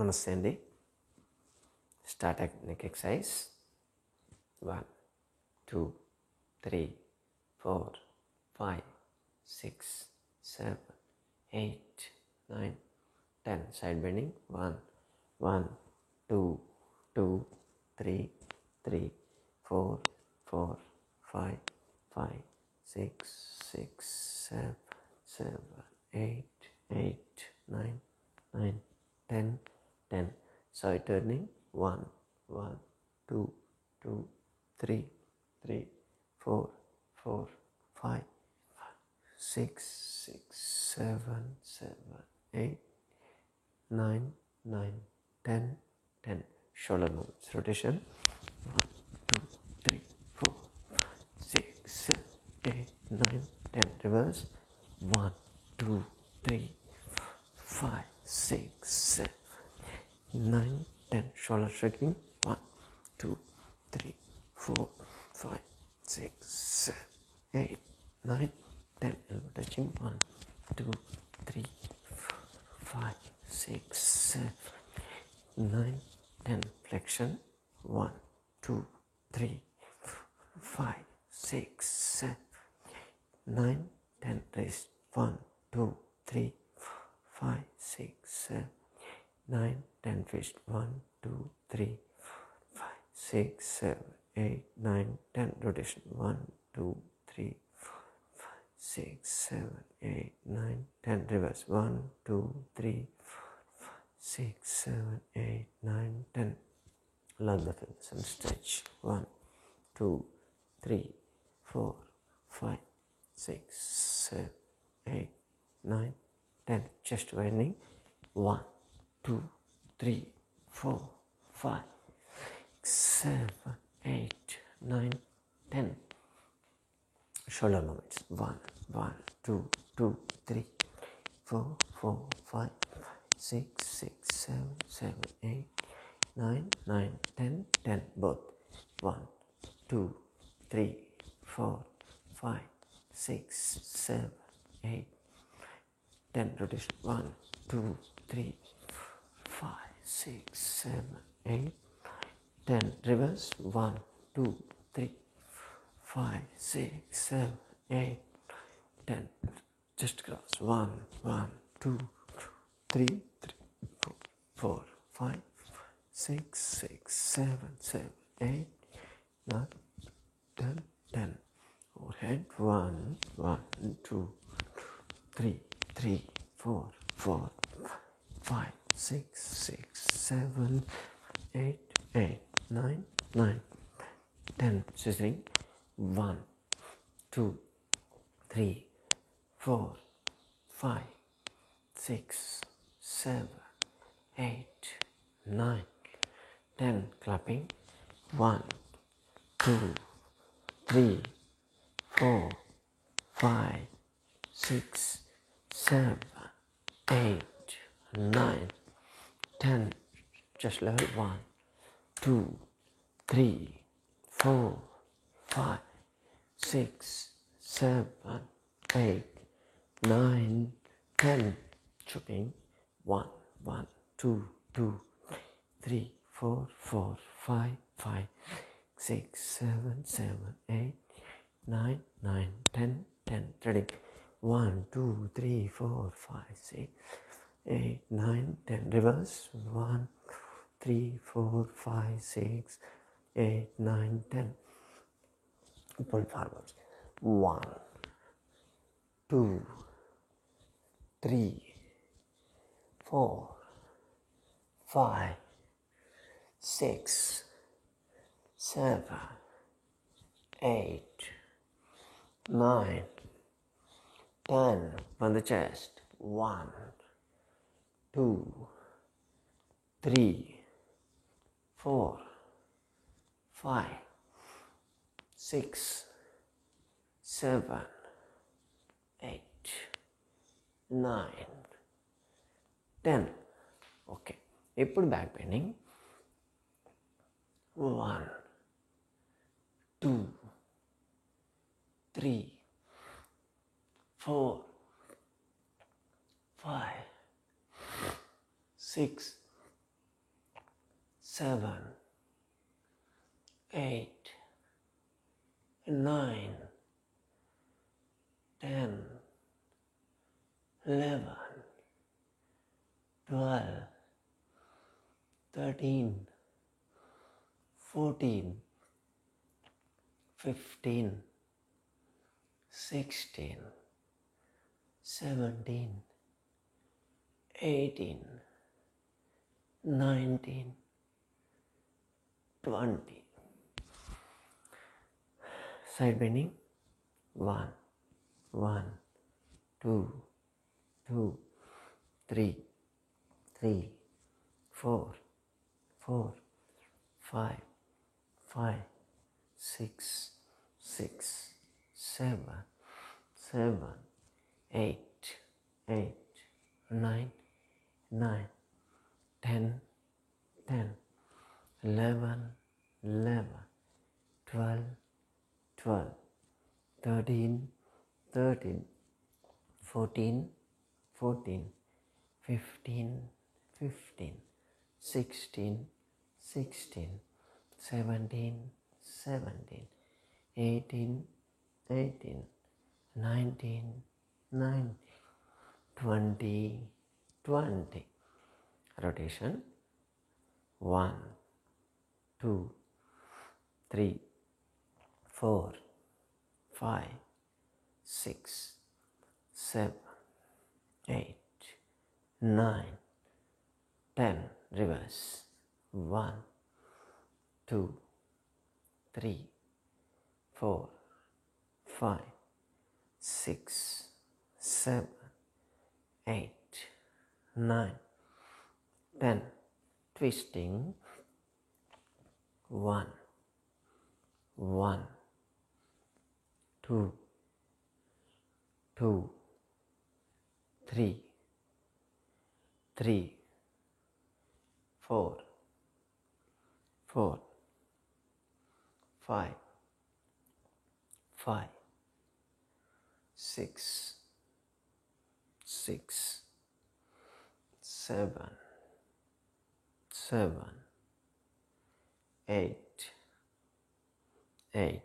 నమస్తే అండి. Static exercise 1 2 3 4 5 6 7 8 9 10. Side bending 1 1 2 2 3 3 4 4 5 5 6 6 7 7 8 8 9 9 10 10. Side turning 1 1 2 2 3 3 4 4 5 6 6 7 7 8 9 9 10 10. Shoulder movements. Rotation 1 2 3 4 6 7 8 9 10. Reverse 1 2 3 5 6 7 9 10. Shoulder shrugging 1 2 3 4 5 6 7 8 9 10. Elbow touching 1 2 3 5 6 7 9 10. Flexion 1 2 3 5 6 7 9 10. Wrist 1 2 3 5 6 7 9 10. Fist 1 2 3 5 6 7 8 9 10. Rotation 1 2 3 5 6 7 8 9 10. Reverse 1 2 3 5 6 7 8 9 10. Lock the fingers and stretch 1 2 3 4 5 6 7 8 9 10. Chest widening 1 2 3 4 5 7 8 9 10. Shoulder movements 1 1 2 2 3 4 4 5 6 6 7 7 8 9 9 10 10. Both 1 2 3 4 5 6 7 8 10. Rotation 1 2 3 5 6 7 8 10. Reverse 1 2 3 5 6 7 8 10. Just cross 1 1 2 3 3 4 5 6 6 7 7 8 9 10 10. Overhead 1 1 2 3 3 4 4 5 6 6 7 8 8 9 9 10. Scissoring 1 2 3 4 5 6 7 8 9 10. Clapping 1 2 3 4 5 6 7 8 9 10. Just level 1 2 3 4 5 6 7 8 9 10. Chopping 1 1 2 2 3 4 4 5 5 6 7 7 8 9 9 10 10. Threading 1 2 3 4 5 6 8 9 10. Reverse 1 3 4 5 6 8 9 10. Pull forwards 1 2 3 4 5 6 7 8 9 10. On the chest 1 2 3 4 5 6 7 8 9 10. Okay, ఇప్పుడు back bending 1 2 3 4 5 6 7, 8, 9, 10, 11, 12, 13, 14, 15, 16, 17, 18, 19, 20. Side bending. 1, 1, 2, 2, 3, 3, 4, 4, 5, 5, 6, 6, 7, 7, 8, 8, 9, 9, 10, 10, 11, 11, 12, 12, 13, 13, 14, 14, 15, 15, 16, 16, 17, 17, 18, 18, 19, 19, 20, 20. Rotation. 1, 2, 3, 4, 5, 6, 7, 8, 9, 10. Reverse. 1, 2, 3, 4, 5, 6, 7, 8, 9, 10. Twisting. 1, 1, 2, 2, 3, 3, 4, 4, 5, 5, 6, 6, 7, 7, 8, 8,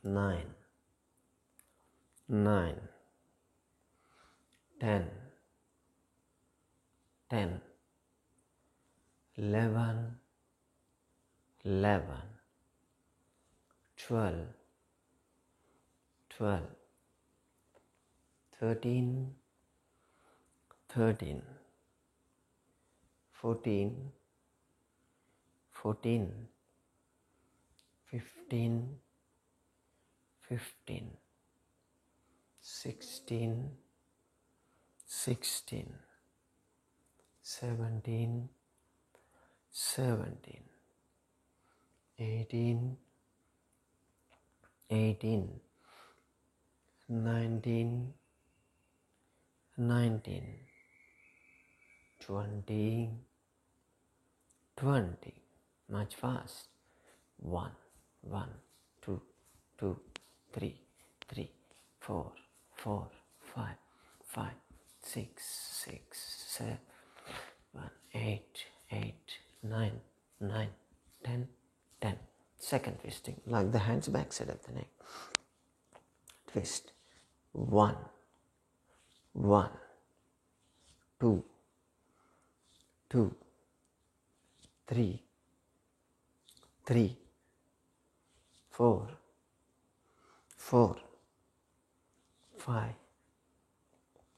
9, 9, 10, 10, 11, 11, 12, 12, 13, 13, 14, 14, 15, 15, 16, 16, 17, 17, 18, 18, 19, 19, 20, 20. Much fast. 1, 1, 2, 2, 3, 3, 4, 4, 5, 5, 6, 6, 7, 8, 8, 9, 9, 10, 10. Second twisting, like the hands back side of the neck. Twist. 1, 1, 2, 2, 3, 3, 4, 4, 5,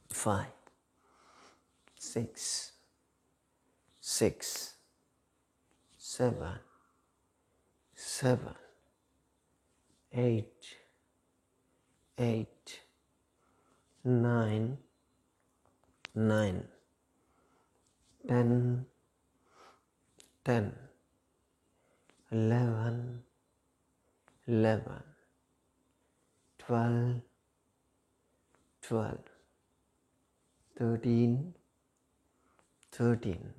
5, 6, 6, 7, 7, 8, 8, 9, 9, 10, 10, 11, 11, 12, 12, 13, 13,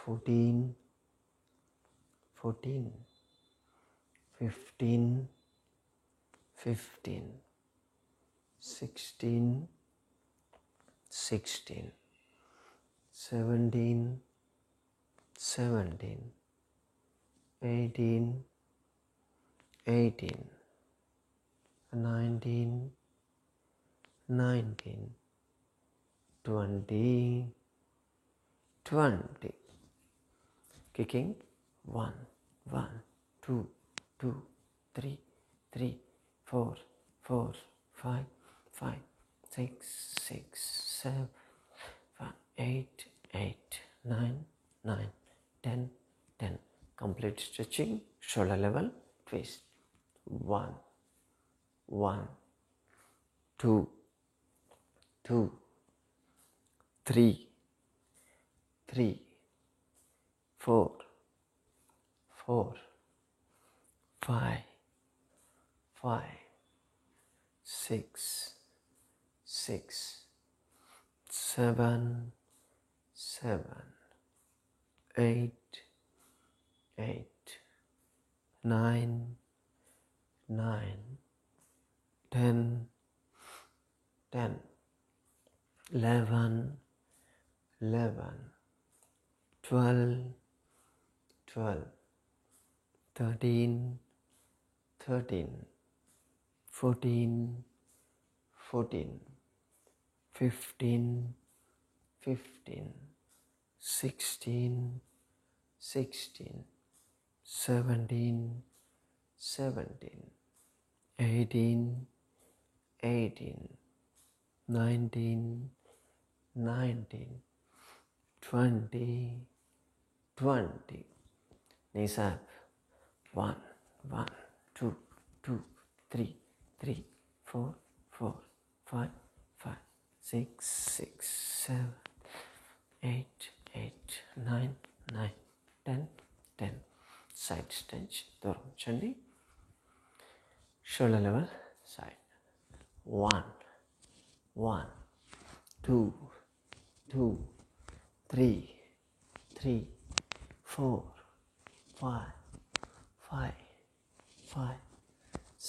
14, 14, 15, 15, 16, 16, 17, 17, 18, 18, 19, 19, 20, 20. Kicking 1, 1, 2, 2, 3, 3, 4, 4, 5, 5, 6, 6, 7, 8, 8, 9, 9, 10, 10. Complete stretching, shoulder level, twist. 1, 1, 2, 2, 3, 3, 4, 4, 5, 5, 6, 6, 7, 7, 8, 8, 9, 9, 10, 10, 11, 11, 12, 12, 13, 13, 14, 14, 15, 15, 16, 16, 17, 17, 18, 18, 19, 19, 20, 20. Knees up. 1, 1, 2, 2, 3, 3, 4, 4, 5, 5, 6, 6, 7, 8, 8, 9, 9, 10, 10. Side stretch. దూరం చండి. Shoulder level, side. 1, 1, 2, 2, 3, 3, 4, 5, 5, 5,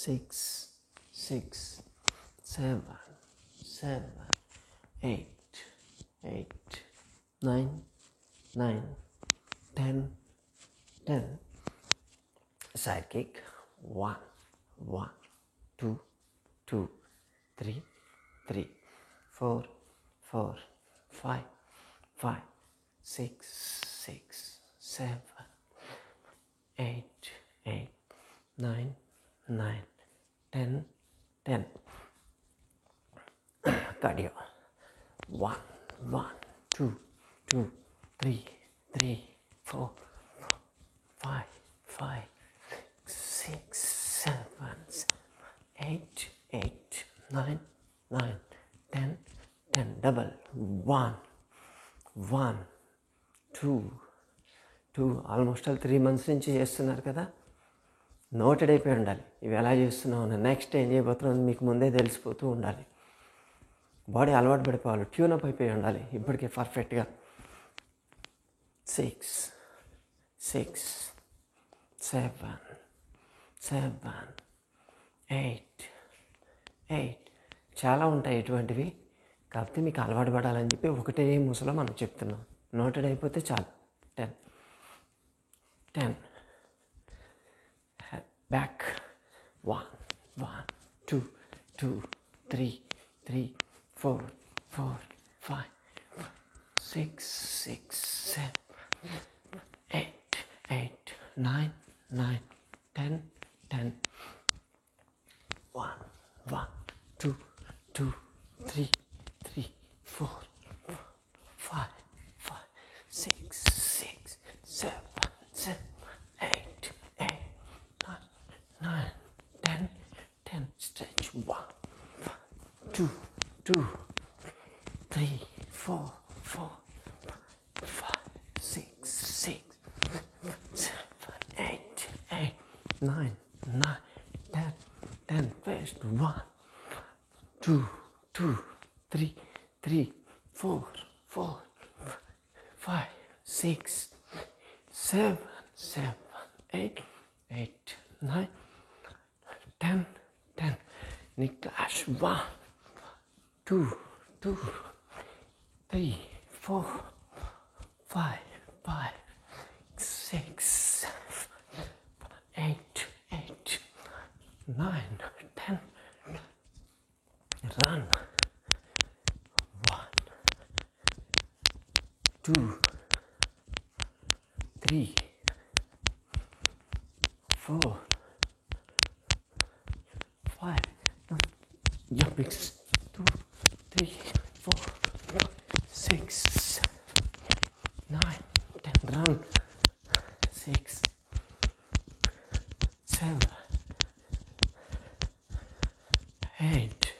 6, 6, 7, 7, 8, 8, 9, 9, 10, 10. Side kick. 1, 1, 2, 2, 3, 3, 4, 4, 5, 5, 6, 6, 7, 8, 8, 9, 9, 10, 10. Cardio. 1, 1, 2, 2, 3, 3, 4, 5, 5, 6, 7, 8, 8, 9, 9, 10, 10. Double. 1, 1, 2, 2. Almost 3 months నుంచి చేస్తున్నారు కదా, noted అయిపోయి ఉండాలి ఇవి ఎలా చేస్తున్నావు. Next ఏం చేయబోతున్నావు మీకు ముందే తెలిసిపోతూ ఉండాలి. బాడీ అలవాటు పడిపోవాలి, ట్యూనప్ అయిపోయి ఉండాలి ఇప్పటికే పర్ఫెక్ట్గా. 6, 6, 7, 7, 8, 8. చాలా ఉంటాయి ఇటువంటివి, కాకపోతే మీకు అలవాటు పడాలని చెప్పి ఒకటే ముసలో మనం చెప్తున్నాం. నోటెడ్ అయిపోతే చాలు. 10, 10. Back. 1, 1, 2, 2, 3, 3, 4, 4, 5, 6, 6, 7, 8, 8, 9, 9, 10, 10. 1, 1, 2, 2, 3, 3, 4, 5, 5, 6, 6, 7, 7, 8, 8, 9, 10, 10. Stretch. 1, 2, 2, 3, 4, 4, 5, 6, 6, 7, 8, 8, 9, 9, 10, 10. First. 1, 2, 2, 3, 3, 4, 4, 5, 6, 7, 7, 8, 8, 9, 10, 10. Niklash. 1, 2, 2, 3, 4, 5, 5, 2, 3, 4, 5. Now jumping. 2, 3, 4, 6, 9, 10. Run. 6, 7, 8,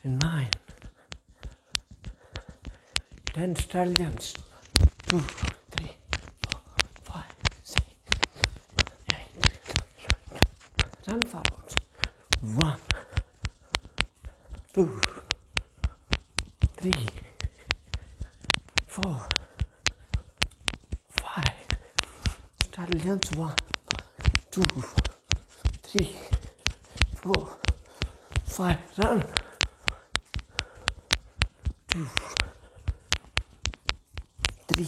9, 10. Straddle jumps. 2, 3, 4, 5, 6, 8. Run forwards. 1, 2, 3, 4, 5. Straddle jumps. 1, 2, 3, 4, 5. Run. 2, 3,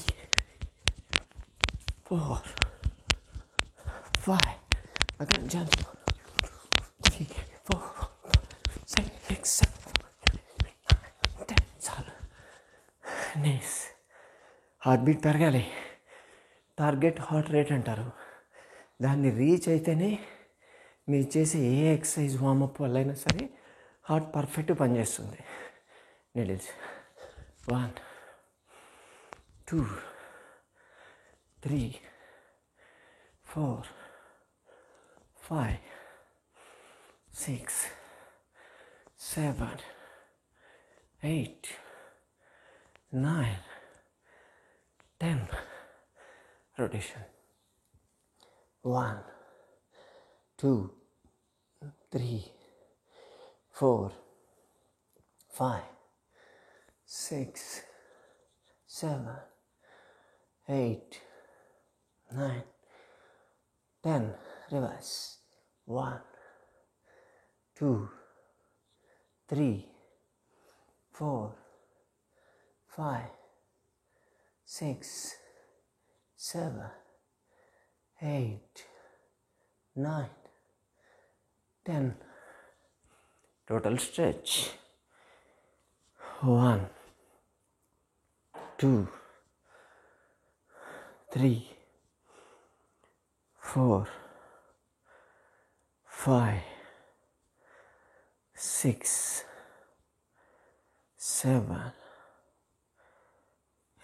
4, 5. Again jump. 3, 4, 6, 7, 10. చాలు. నైస్. హార్ట్ బీట్ పెరగాలి. టార్గెట్ హార్ట్ రేట్ అంటారు. దాన్ని రీచ్ అయితేనే మీరు చేసే ఏ ఎక్సర్సైజ్ వార్మప్ వల్ల అయినా సరే హార్ట్ పర్ఫెక్ట్ పనిచేస్తుంది. Needles. 1, 2, 3, 4, 5, 6, 7, 8, 9, 10. Rotation. 1, 2, 3, 4, 5, 6, 7, 8, 9, 10. Reverse. 1, 2, 3, 4, 5, 6, 7, 8, 9, 10. Total stretch. 1, 2, 3, 4, 5, 6, 7,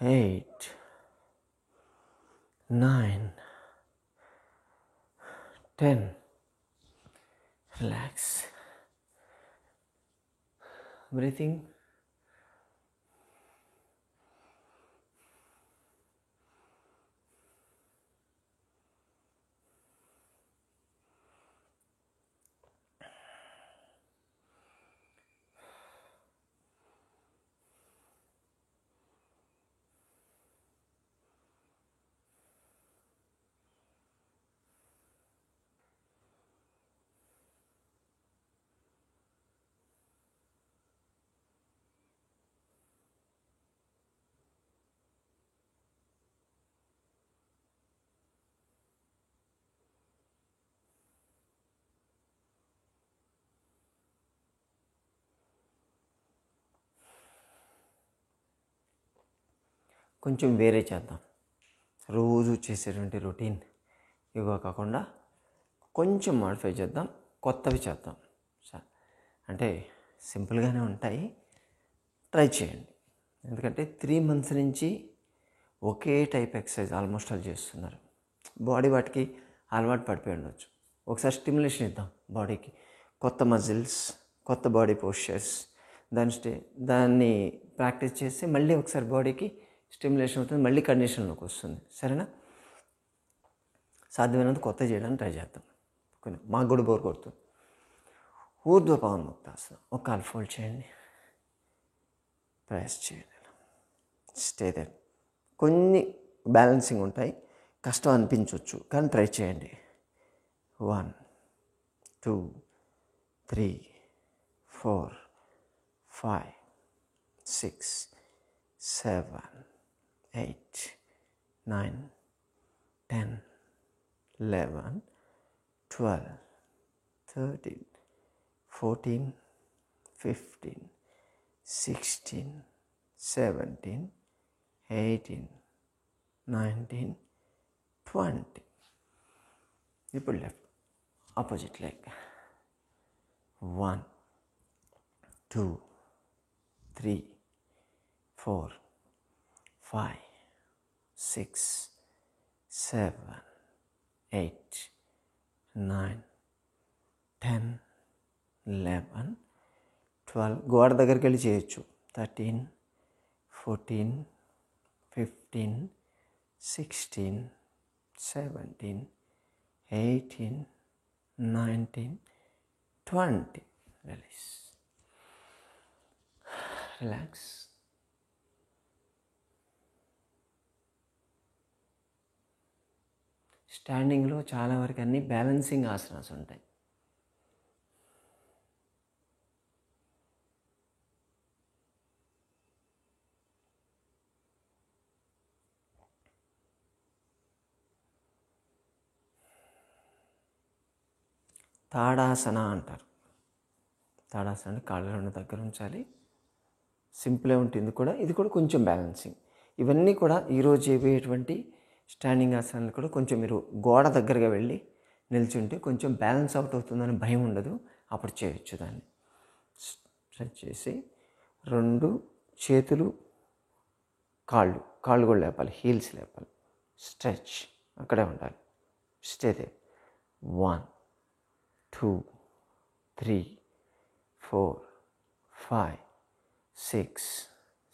8, 9, 10. Relax. Breathing. కొంచెం వేరే చేద్దాం. రోజు చేసేటువంటి రొటీన్ యోగా కాకుండా కొంచెం మాడిఫై చేద్దాం, కొత్తవి చేద్దాం. అంటే సింపుల్గానే ఉంటాయి, ట్రై చేయండి. ఎందుకంటే 3 months నుంచి ఒకే టైప్ ఎక్సర్సైజ్ ఆల్మోస్ట్ ఆల్ చేస్తున్నారు. బాడీ వాటికి అలవాటు పడిపోయి ఉండొచ్చు. ఒకసారి స్టిమ్యులేషన్ ఇద్దాం బాడీకి. కొత్త మజిల్స్, కొత్త బాడీ పోస్చర్స్, దాన్ని ప్రాక్టీస్ చేస్తే మళ్ళీ ఒకసారి బాడీకి స్టిమ్యులేషన్ అవుతుంది, మళ్ళీ కండిషన్లోకి వస్తుంది. సరేనా? సాధ్యమైనంత కొత్త చేయడానికి ట్రై చేద్దాం. కొన్ని మాకు కూడా బోర్ కొడుతుంది. ఊర్ధ్వ పవన్ముక్తాసనం. ఒక కాలు ఫోల్డ్ చేయండి, ప్రెస్ చేయండి, స్టే దేర్. కొన్ని బ్యాలెన్సింగ్ ఉంటాయి, కష్టం అనిపించవచ్చు, కానీ ట్రై చేయండి. 1, 2, 3, 4, 5, 6, 7, 8, 9, 10, 11, 12, 13, 14, 15, 16, 17, 18, 19, 20. ఇప్పుడు లెఫ్ట్ ఆపోజిట్ లెగ్. 1, 2, 3, 4, 5, 6, 7, 8, 9, 10, 11, 12. గోడ దగ్గరికి వెళ్ళి చేయొచ్చు. 13, 14, 15, 16, 17, 18, 19, 20. Release. Relax. స్టాండింగ్లో చాలా వరకు అన్ని బ్యాలెన్సింగ్ ఆసనాస్ ఉంటాయి. తాడాసన అంటారు. తాడాసన అంటే కాళ్ళు రెండు దగ్గర ఉంచాలి. సింపుల్గా ఉంటుంది కూడా. ఇది కూడా కొంచెం బ్యాలెన్సింగ్. ఇవన్నీ కూడా ఈరోజు చేయబోయేటువంటి స్టాండింగ్ ఆసనాలు కూడా కొంచెం మీరు గోడ దగ్గరగా వెళ్ళి నిల్చుంటే కొంచెం బ్యాలెన్స్ అవుట్ అవుతుందని భయం ఉండదు. అప్పుడు చేయొచ్చు. దాన్ని స్ట్రెచ్ చేసి 2 చేతులు, కాళ్ళు కూడా లేపాలి, హీల్స్ లేపాలి. స్ట్రెచ్ అక్కడే ఉండాలి. Stay they. 1, 2, 3, 4, 5, 6,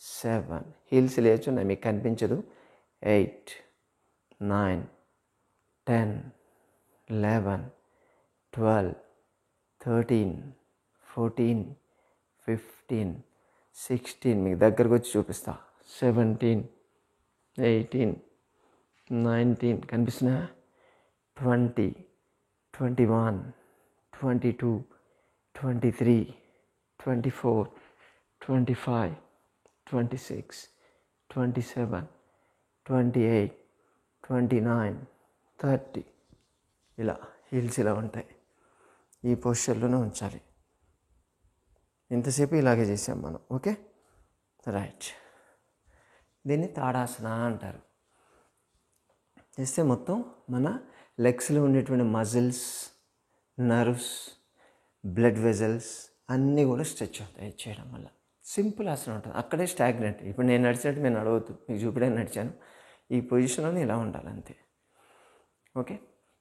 7. హీల్స్ లేచున్నాయి, మీకు కనిపించదు. 8, 9, 10, 11, 12, 13, 14, 15, 16. మీకు దగ్గరకు వచ్చి చూపిస్తా. 17, 18, 19. కనిపిస్తున్నా? 20, 21, 22, 23, 24, 25, 26, 27, 28, 29, 30. ఇలా హీల్స్ ఇలా ఉంటాయి. ఈ పొజిషన్లోనే ఉంచాలి. ఇంతసేపు ఇలాగే చేసాం మనం. Okay, right. దీన్ని తాడాసన అంటారు. చేస్తే మొత్తం మన లెగ్స్లో ఉండేటువంటి మజిల్స్, నర్వ్స్, బ్లడ్ వెజల్స్ అన్నీ కూడా స్ట్రెచ్ అవుతాయి చేయడం వల్ల. సింపుల్ ఆసనం ఉంటుంది. అక్కడే స్టాగ్నెంట్. ఇప్పుడు నేను నడిచినట్టు నేను నడవద్దు, మీకు చూపడానికి నడిచాను. ఈ పొజిషన్లోనే ఇలా ఉండాలి అంతే. ఓకే,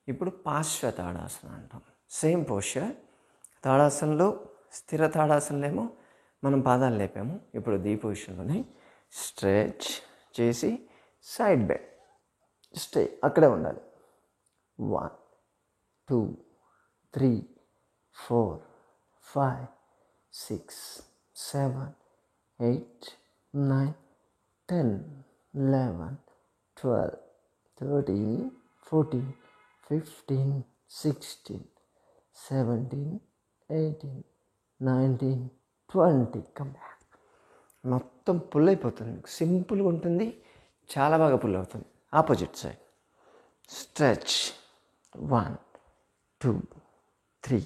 ఇప్పుడు పార్శ్వ తాడాసనం అంటాం. Same posture. తాడాసనంలో స్థిర తాడాసనలో ఏమో మనం పాదాలు లేపాము. ఇప్పుడు ఈ పొజిషన్లోనే స్ట్రెచ్ చేసి సైడ్ బెండ్, స్టే అక్కడే ఉండాలి. 1, 2, 3, 4, 5, 6, 7, 8, 9, 10, 11, 12, 13, 14, 15, 16, 17, 18, 19, 20. Come back. మొత్తం పుల్ అయిపోతుంది. సింపుల్గా ఉంటుంది, చాలా బాగా పుల్ అవుతుంది. Opposite side stretch. 1, 2, 3,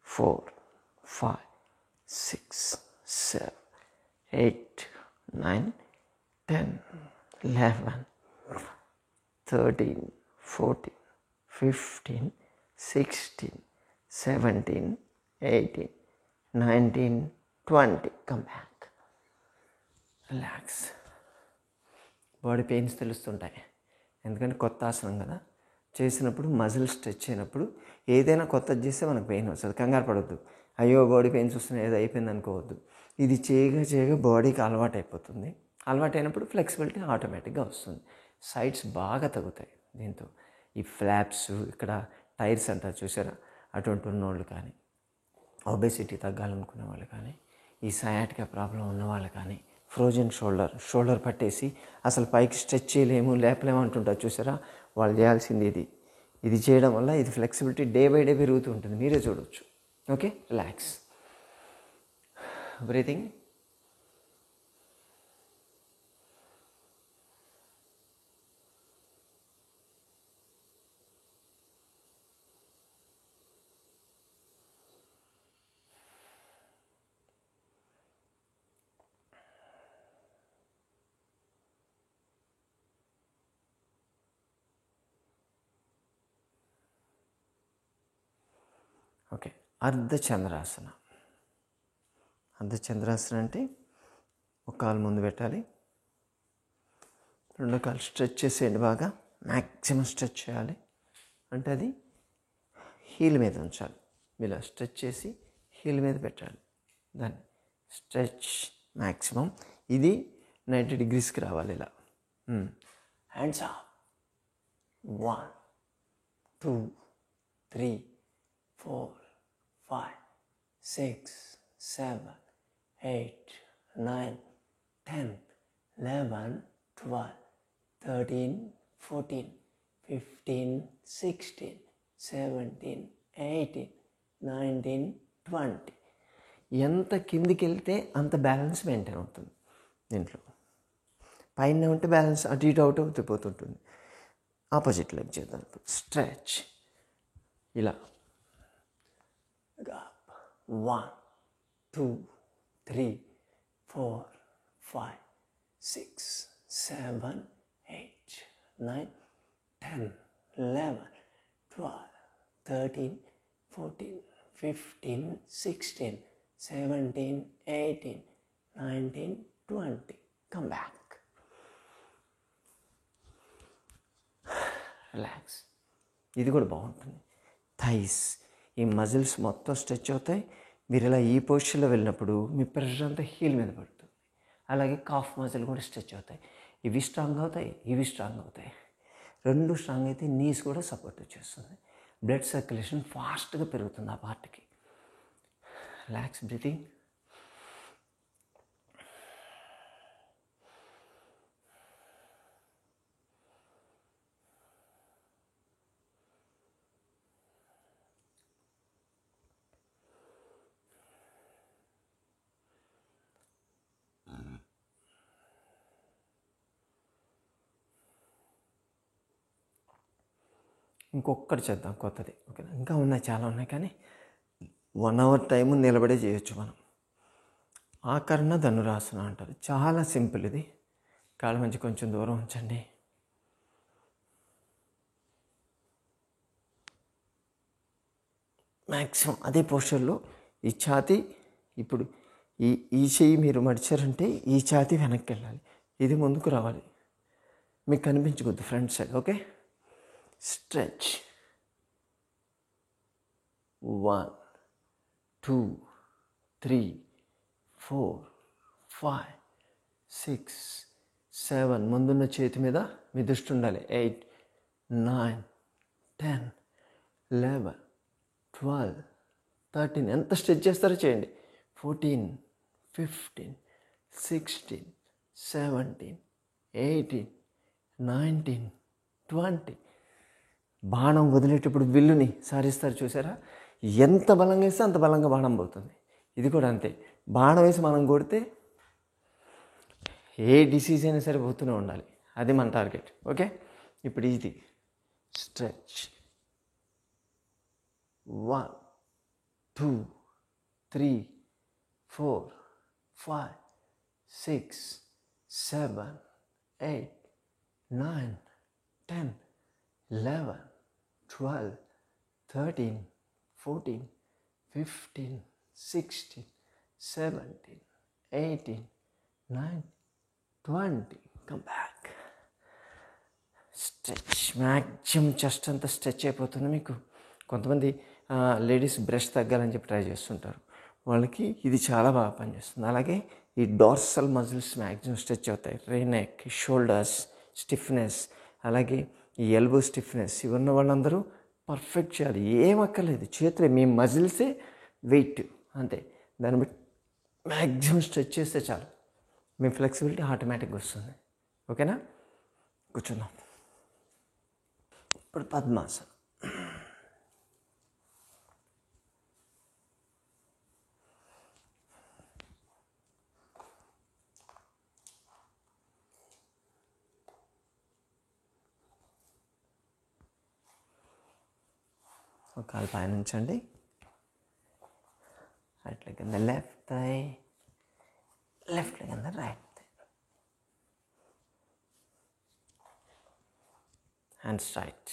4, 5, 6, 7, 8, 9, 10, 11, 13, 14, 15, 16, 17, 18, 19, 20. Come back. Relax. Body pains తెలుస్తుంటాయి, ఎందుకంటే కొత్త ఆసనం కదా. చేసినప్పుడు మజిల్ స్ట్రెచ్ అయినప్పుడు ఏదైనా కొత్తది చేస్తే మనకు పెయిన్ వస్తుంది. కంగారు పడవద్దు. అయ్యో బాడీ పెయిన్స్ వస్తున్నాయి, ఏదో అయిపోయింది అనుకోవద్దు. ఇది చేయగా బాడీకి అలవాటు అయిపోతుంది. అలవాటు అయినప్పుడు ఫ్లెక్సిబిలిటీ ఆటోమేటిక్గా వస్తుంది. సైడ్స్ బాగా తగ్గుతాయి దీంతో. ఈ ఫ్లాప్స్, ఇక్కడ టైర్స్ అంటారు చూసారా, అటువంటి ఉన్నవాళ్ళు కానీ, ఒబేసిటీ తగ్గాలనుకునే వాళ్ళు కానీ, ఈ సయాటికా ప్రాబ్లం ఉన్నవాళ్ళు కానీ, ఫ్రోజన్ షోల్డర్ పట్టేసి అసలు పైకి స్ట్రెచ్ చేయలేము, లేపలేము అంటుంటారు చూసారా, వాళ్ళు చేయాల్సింది ఇది చేయడం వల్ల ఇది ఫ్లెక్సిబిలిటీ డే బై డే పెరుగుతూ ఉంటుంది. మీరే చూడవచ్చు. Okay, relax. బ్రీతింగ్. ఓకే, అర్ధచంద్రాసన. అర్ధచంద్రాసన అంటే ఒక కాలు ముందు పెట్టాలి, రెండో కాలు స్ట్రెచ్ చేసేయండి, బాగా మ్యాక్సిమం స్ట్రెచ్ చేయాలి. అంటే అది హీల్ మీద ఉంచాలి, ఇలా స్ట్రెచ్ చేసి హీల్ మీద పెట్టాలి. దాన్ని స్ట్రెచ్ మ్యాక్సిమం. ఇది 90 degreesకి రావాలి ఇలా. Hands up. 1 2 3 4 5 6 7 8 9 10 11 12 13 14 15 16 17 18 19 20. ఎంత కిందికి వెళ్తే అంత బ్యాలెన్స్ మెయింటైన్ అవుతుంది దీంట్లో. పైన ఉంటే బ్యాలెన్స్ అటు ఇటు అవుట్ అవుతూ పోతుంటుంది. ఆపోజిట్ లెగ్ చేద్దాం. స్ట్రెచ్ ఇలా. 1 2 3 4 5 6 7 8 9 10 11 12 13 14 15 16 17 18 19 20. Come back. రిలాక్స్. ఇది కూడా బాగుంటుంది. థైస్, ఈ మజిల్స్ మొత్తం స్ట్రెచ్ అవుతాయి. మీరు ఇలా ఈ పొజిషన్లో వెళ్ళినప్పుడు మీ ప్రెషర్ అంతా హీల్ మీద పడుతుంది. అలాగే కాఫ్ మజిల్ కూడా స్ట్రెచ్ అవుతాయి. ఇవి స్ట్రాంగ్ అవుతాయి, ఇవి స్ట్రాంగ్ అవుతాయి. రెండు స్ట్రాంగ్ అయితే నీస్ కూడా సపోర్ట్ వచ్చేస్తుంది. బ్లడ్ సర్క్యులేషన్ ఫాస్ట్గా పెరుగుతుంది ఆ పార్ట్కి. Relax breathing. ఇంకొకటి చేద్దాం కొత్తది. ఓకే, ఇంకా ఉన్నాయి, చాలా ఉన్నాయి, కానీ 1 hour టైం నిలబడే చేయొచ్చు మనం. ఆకర్ణ ధనురాసన అంటారు. చాలా సింపుల్ ఇది. కాళ్ళ మధ్య కొంచెం దూరం ఉంచండి. మ్యాక్సిమం అదే పోస్చర్లో ఈ ఛాతీ, ఇప్పుడు ఈ చెయ్యి మీరు మడిచారంటే ఈ ఛాతీ వెనక్కి వెళ్ళాలి, ఇది ముందుకు రావాలి, మీకు కనిపించకూడదు ఫ్రంట్ సైడ్. Okay, stretch. 1 2 3 4 5 6 7. ముందున్న చేతి మీద మీ దృష్టి ఉండాలి. 8 9 10 11 12 13. ఎంత స్ట్రెచ్ చేస్తారో చేయండి. 14 15 16 17 18 19 20. బాణం వదిలేటప్పుడు విల్లుని సారిస్తారు చూసారా? ఎంత బలంగా వేస్తే అంత బలంగా బాణం పోతుంది. ఇది కూడా అంతే. బాణం వేసి మనం కొడితే ఏ డిసీజ్ అయినా సరే పోతూనే ఉండాలి. అది మన టార్గెట్. ఓకే, ఇప్పుడు ఇది stretch. 1 2 3 4 5 6 7 8 9 10 11 12 13 14 15 16 17 18 19 20. Come back. Stretch. Maximum chest అంతా స్ట్రెచ్ అయిపోతుంది మీకు. కొంతమంది లేడీస్ బ్రెస్ట్ తగ్గాలని చెప్పి ట్రై చేస్తుంటారు. వాళ్ళకి ఇది చాలా బాగా పనిచేస్తుంది. అలాగే ఈ డార్సల్ మజిల్స్ మ్యాక్సిమం స్ట్రెచ్ అవుతాయి. నెక్, షోల్డర్స్ స్టిఫ్నెస్, అలాగే ఈ ఎల్బో స్టిఫ్నెస్, ఇవి ఉన్న వాళ్ళందరూ పర్ఫెక్ట్ చేయాలి. ఏం అక్కర్లేదు, చేతులే మీ మజిల్సే వెయిట్ అంతే. దాన్ని బట్టి మ్యాక్సిమం స్ట్రెచ్ చేస్తే చాలు, మీ ఫ్లెక్సిబిలిటీ ఆటోమేటిక్గా వస్తుంది. ఓకేనా? కూర్చుందాం. ఇప్పుడు పద్మాసనం. ఒక కాలు పైన ఉంచండి. రైట్ లెగ్ కింద లెఫ్ట్ థై, లెఫ్ట్ లెగ్ కింద right thigh. Hands straight,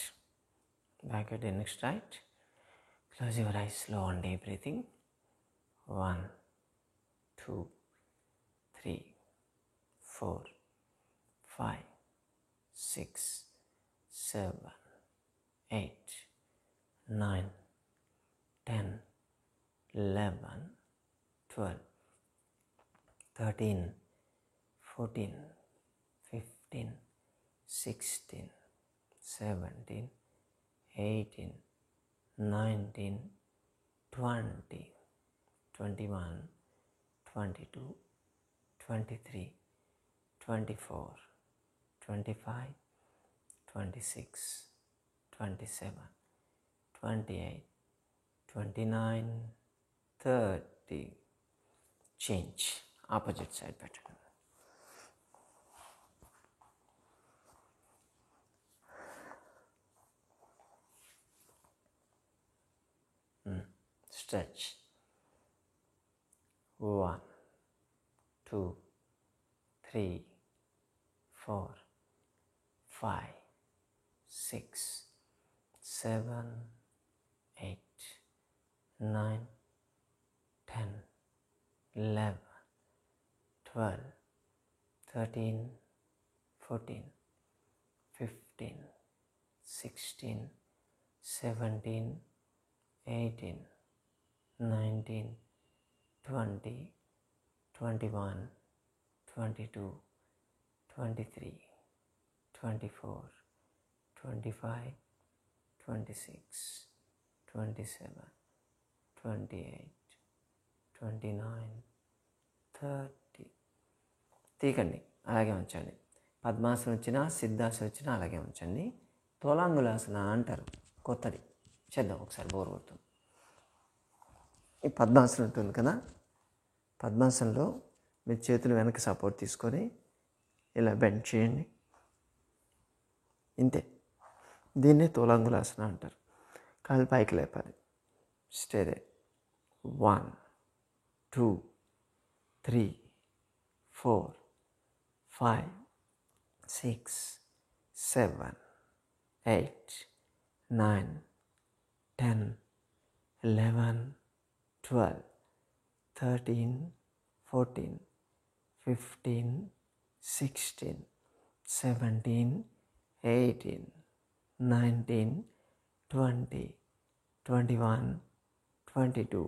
back head neck straight. Close your eyes, slow and deep breathing. 1, 2, 3, 4, 5, 6, 7, 8, 9, 10, 11, 12, 13, 14, 15, 16, 17, 18, 19, 20, 21, 22, 23, 24, 25, 26, 27, 28, 29, 30. Change. Opposite side pattern. Stretch. 1, 2, 3, 4, 5, 6, 7, 8, 9, 10, 11, 12, 13, 14, 15, 16, 17, 18, 19, 20, 21, 22, 23, 24, 25, 26, 27, 28, 29, 30. తీకండి, అలాగే ఉంచండి. పద్మాసనం వచ్చినా సిద్ధాసనం వచ్చినా అలాగే ఉంచండి. తోలాంగులాసన అంటారు, కొత్తది. చేద్దాం ఒకసారి, బోర్ కొడుతుంది. ఈ పద్మాసనం ఉంటుంది కదా, పద్మాసనంలో మీ చేతులు వెనక సపోర్ట్ తీసుకొని ఇలా బెండ్ చేయండి. ఇంతే. దీన్నే తోలాంగులాసన అంటారు. కాళ్ళు పైకి లేపాలి. స్టేరే. 1, 2, 3, 4, 5, 6, 7, 8, 9, 10, 11, 12, 13, 14, 15, 16, 17, 18, 19, 20, 21, 22,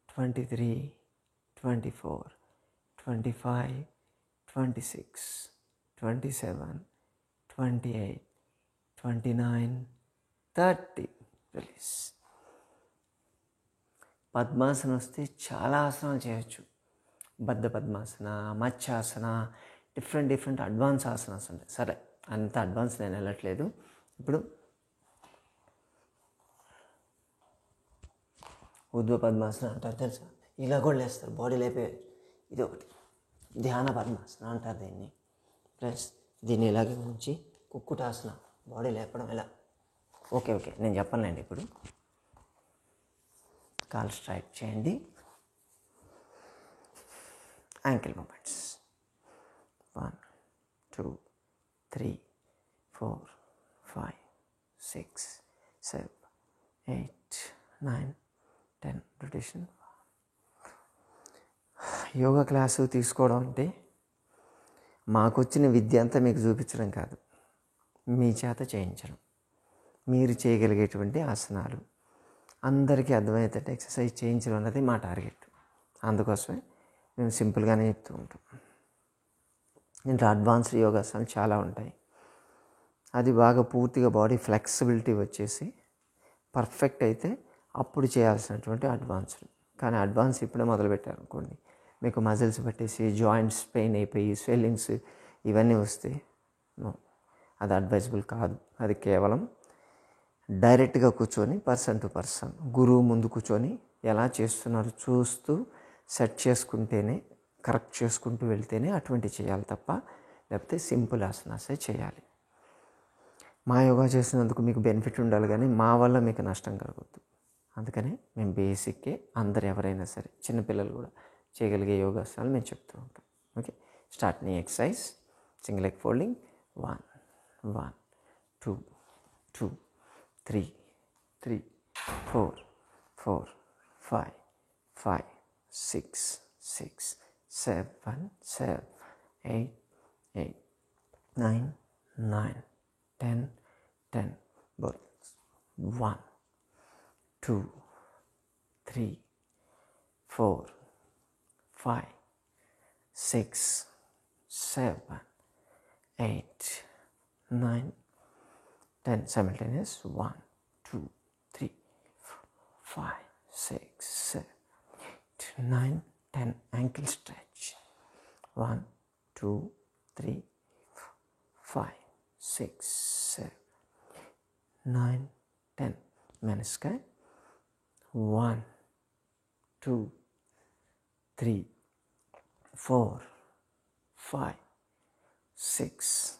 23, 24, 25, 26, 27, 28, 29, 30. రిలీజ్. పద్మాసనం వస్తే చాలా ఆసనాలు చేయొచ్చు. బద్ధ పద్మాసన, మత్స్యాసన, డిఫరెంట్ అడ్వాన్స్ ఆసనాస్ ఉంటాయి. సరే, అంత అడ్వాన్స్ నేను వెళ్ళట్లేదు. ఇప్పుడు ఊర్ధ్వ పద్మాసన అంటారు తెలుసా, ఇలా కూడా లేస్తారు, బాడీ లేపే. ఇది ఒకటి ధ్యాన పద్మాసన అంటారు దీన్ని. ప్లస్ దీన్ని ఇలాగే ఉంచి కుక్కుటాసన, బాడీ లేపడం ఎలా. ఓకే, నేను చెప్పనులేండి. ఇప్పుడు కాల్ స్ట్రైట్ చేయండి. Ankle movements. 1, 2, 3, 4, 5, 6, 7, 8, 9, 10. Rotation. Yoga class తీసుకోవడం అంటే మాకు వచ్చిన విద్య అంతా మీకు చూపించడం కాదు, మీ చేత చేయించడం. మీరు చేయగలిగేటువంటి ఆసనాలు అందరికీ అర్థమయ్యేటట్టు ఎక్సర్సైజ్ చేయించడం అన్నది మా టార్గెట్. అందుకోసమే మేము సింపుల్గానే చెప్తూ ఉంటాం. ఇంకా అడ్వాన్స్డ్ యోగాసనాలు చాలా ఉంటాయి. అది బాగా పూర్తిగా బాడీ ఫ్లెక్సిబిలిటీ వచ్చేసి పర్ఫెక్ట్ అయితే అప్పుడు చేయాల్సినటువంటి అడ్వాన్స్డ్. కానీ అడ్వాన్స్ ఇప్పుడే మొదలుపెట్టారు అనుకోండి, మీకు మజిల్స్ పట్టేసి జాయింట్స్ పెయిన్ అయిపోయి స్వెల్లింగ్స్ ఇవన్నీ వస్తే అది అడ్వైజబుల్ కాదు. అది కేవలం డైరెక్ట్గా కూర్చొని పర్సన్ టు పర్సన్ గురువు ముందు కూర్చొని ఎలా చేస్తున్నారు చూస్తూ సెట్ చేసుకుంటేనే, కరెక్ట్ చేసుకుంటూ వెళ్తేనే అటువంటి చేయాలి తప్ప, లేకపోతే సింపుల్ ఆసనాసే చేయాలి. మా యోగా చేసినందుకు మీకు బెనిఫిట్ ఉండాలి, కానీ మా వల్ల మీకు నష్టం కలగొద్దు. అందుకని మేము బేసిక్కే అందరు ఎవరైనా సరే చిన్నపిల్లలు కూడా చేయగలిగే యోగాసనాలు మేము చెప్తూ ఉంటాం. ఓకే, స్టార్ట్ నీ exercise. Single leg folding. 1, 1, 2, 2, 3, 3, 4, 4, 5, 5, 6, 6, 7, 7, 8, 8, 9, 9, 10, 10. Both. 1, 2, 3, 4, 5, 6, 7, 8, 9, 10. Simultaneous. 1, 2, 3, 4, 5, 6, 7, 8, 9, 10. Ankle stretch. 1, 2, 3, 4, 5, 6, 7, 9, 10. Menisci. 1, 2, 3, 4, 5, 6,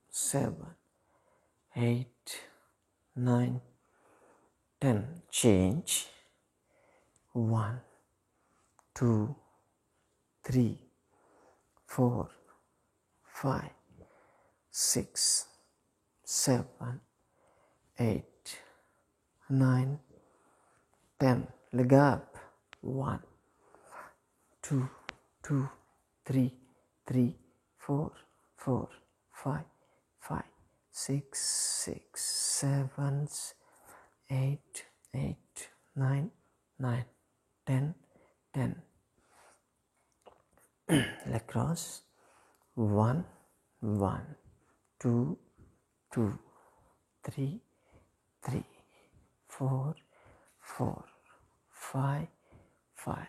7, 8, 9, 10. Change. 1, 2, 3, 4, 5, 6, 7, 8, 9, 10. Leg up. 1, 2, 2, 3, 3, 4, 4, 5, 5, 6, 6, 7, 8, 8, 9, 9, 10, 10. Leg cross. 1, 1, 2, 2, 3, 3, 4, 4, 5, 5,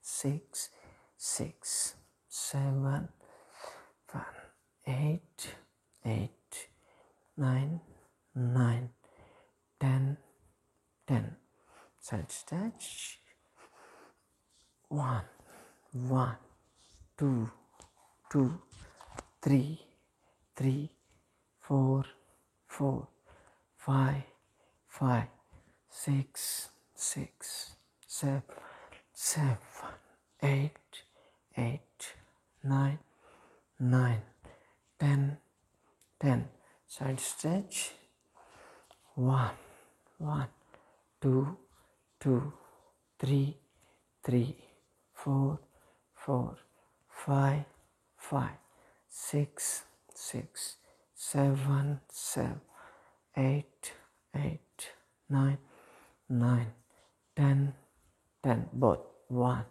6, 6, 7, 8, 8, 9, 9, 10, 10. Side stretch. 1, 1, 2, 2, 3, 3, 4, 4, 5, 5, 6, 6, 7, 7, 8, 8, 9, 9, 10, 10. Side stretch. 1, 1, 2, 2, 3, 3, 4, 4, 5, 5, 6, 6, 7, 7, 8, 8, 9, 9, 10, 10. Both. 1,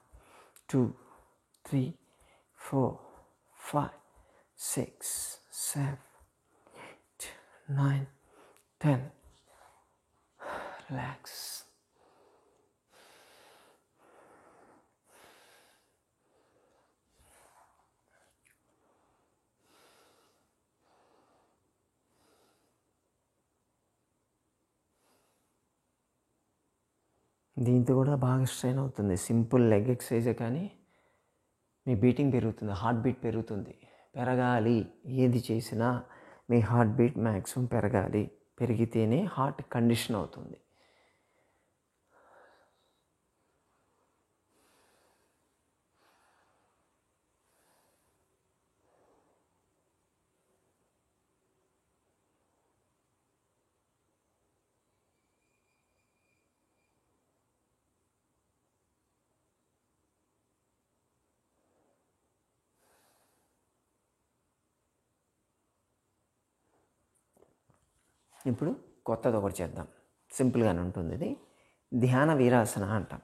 2, 3, 4, 5, 6, 7, 8, 9, 10. Relax. దీంతో కూడా బాగా స్ట్రెయిన్ అవుతుంది. సింపుల్ లెగ్ ఎక్సర్సైజే కానీ మీ బీటింగ్ పెరుగుతుంది, హార్ట్ బీట్ పెరుగుతుంది. పెరగాలి. ఏది చేసినా మీ హార్ట్ బీట్ మ్యాక్సిమం పెరగాలి. పెరిగితేనే హార్ట్ కండిషన్ అవుతుంది. ఇప్పుడు కొత్తది ఒకటి చేద్దాం. సింపుల్గానే ఉంటుంది. ఇది ధ్యాన వీరాసన అంటాం.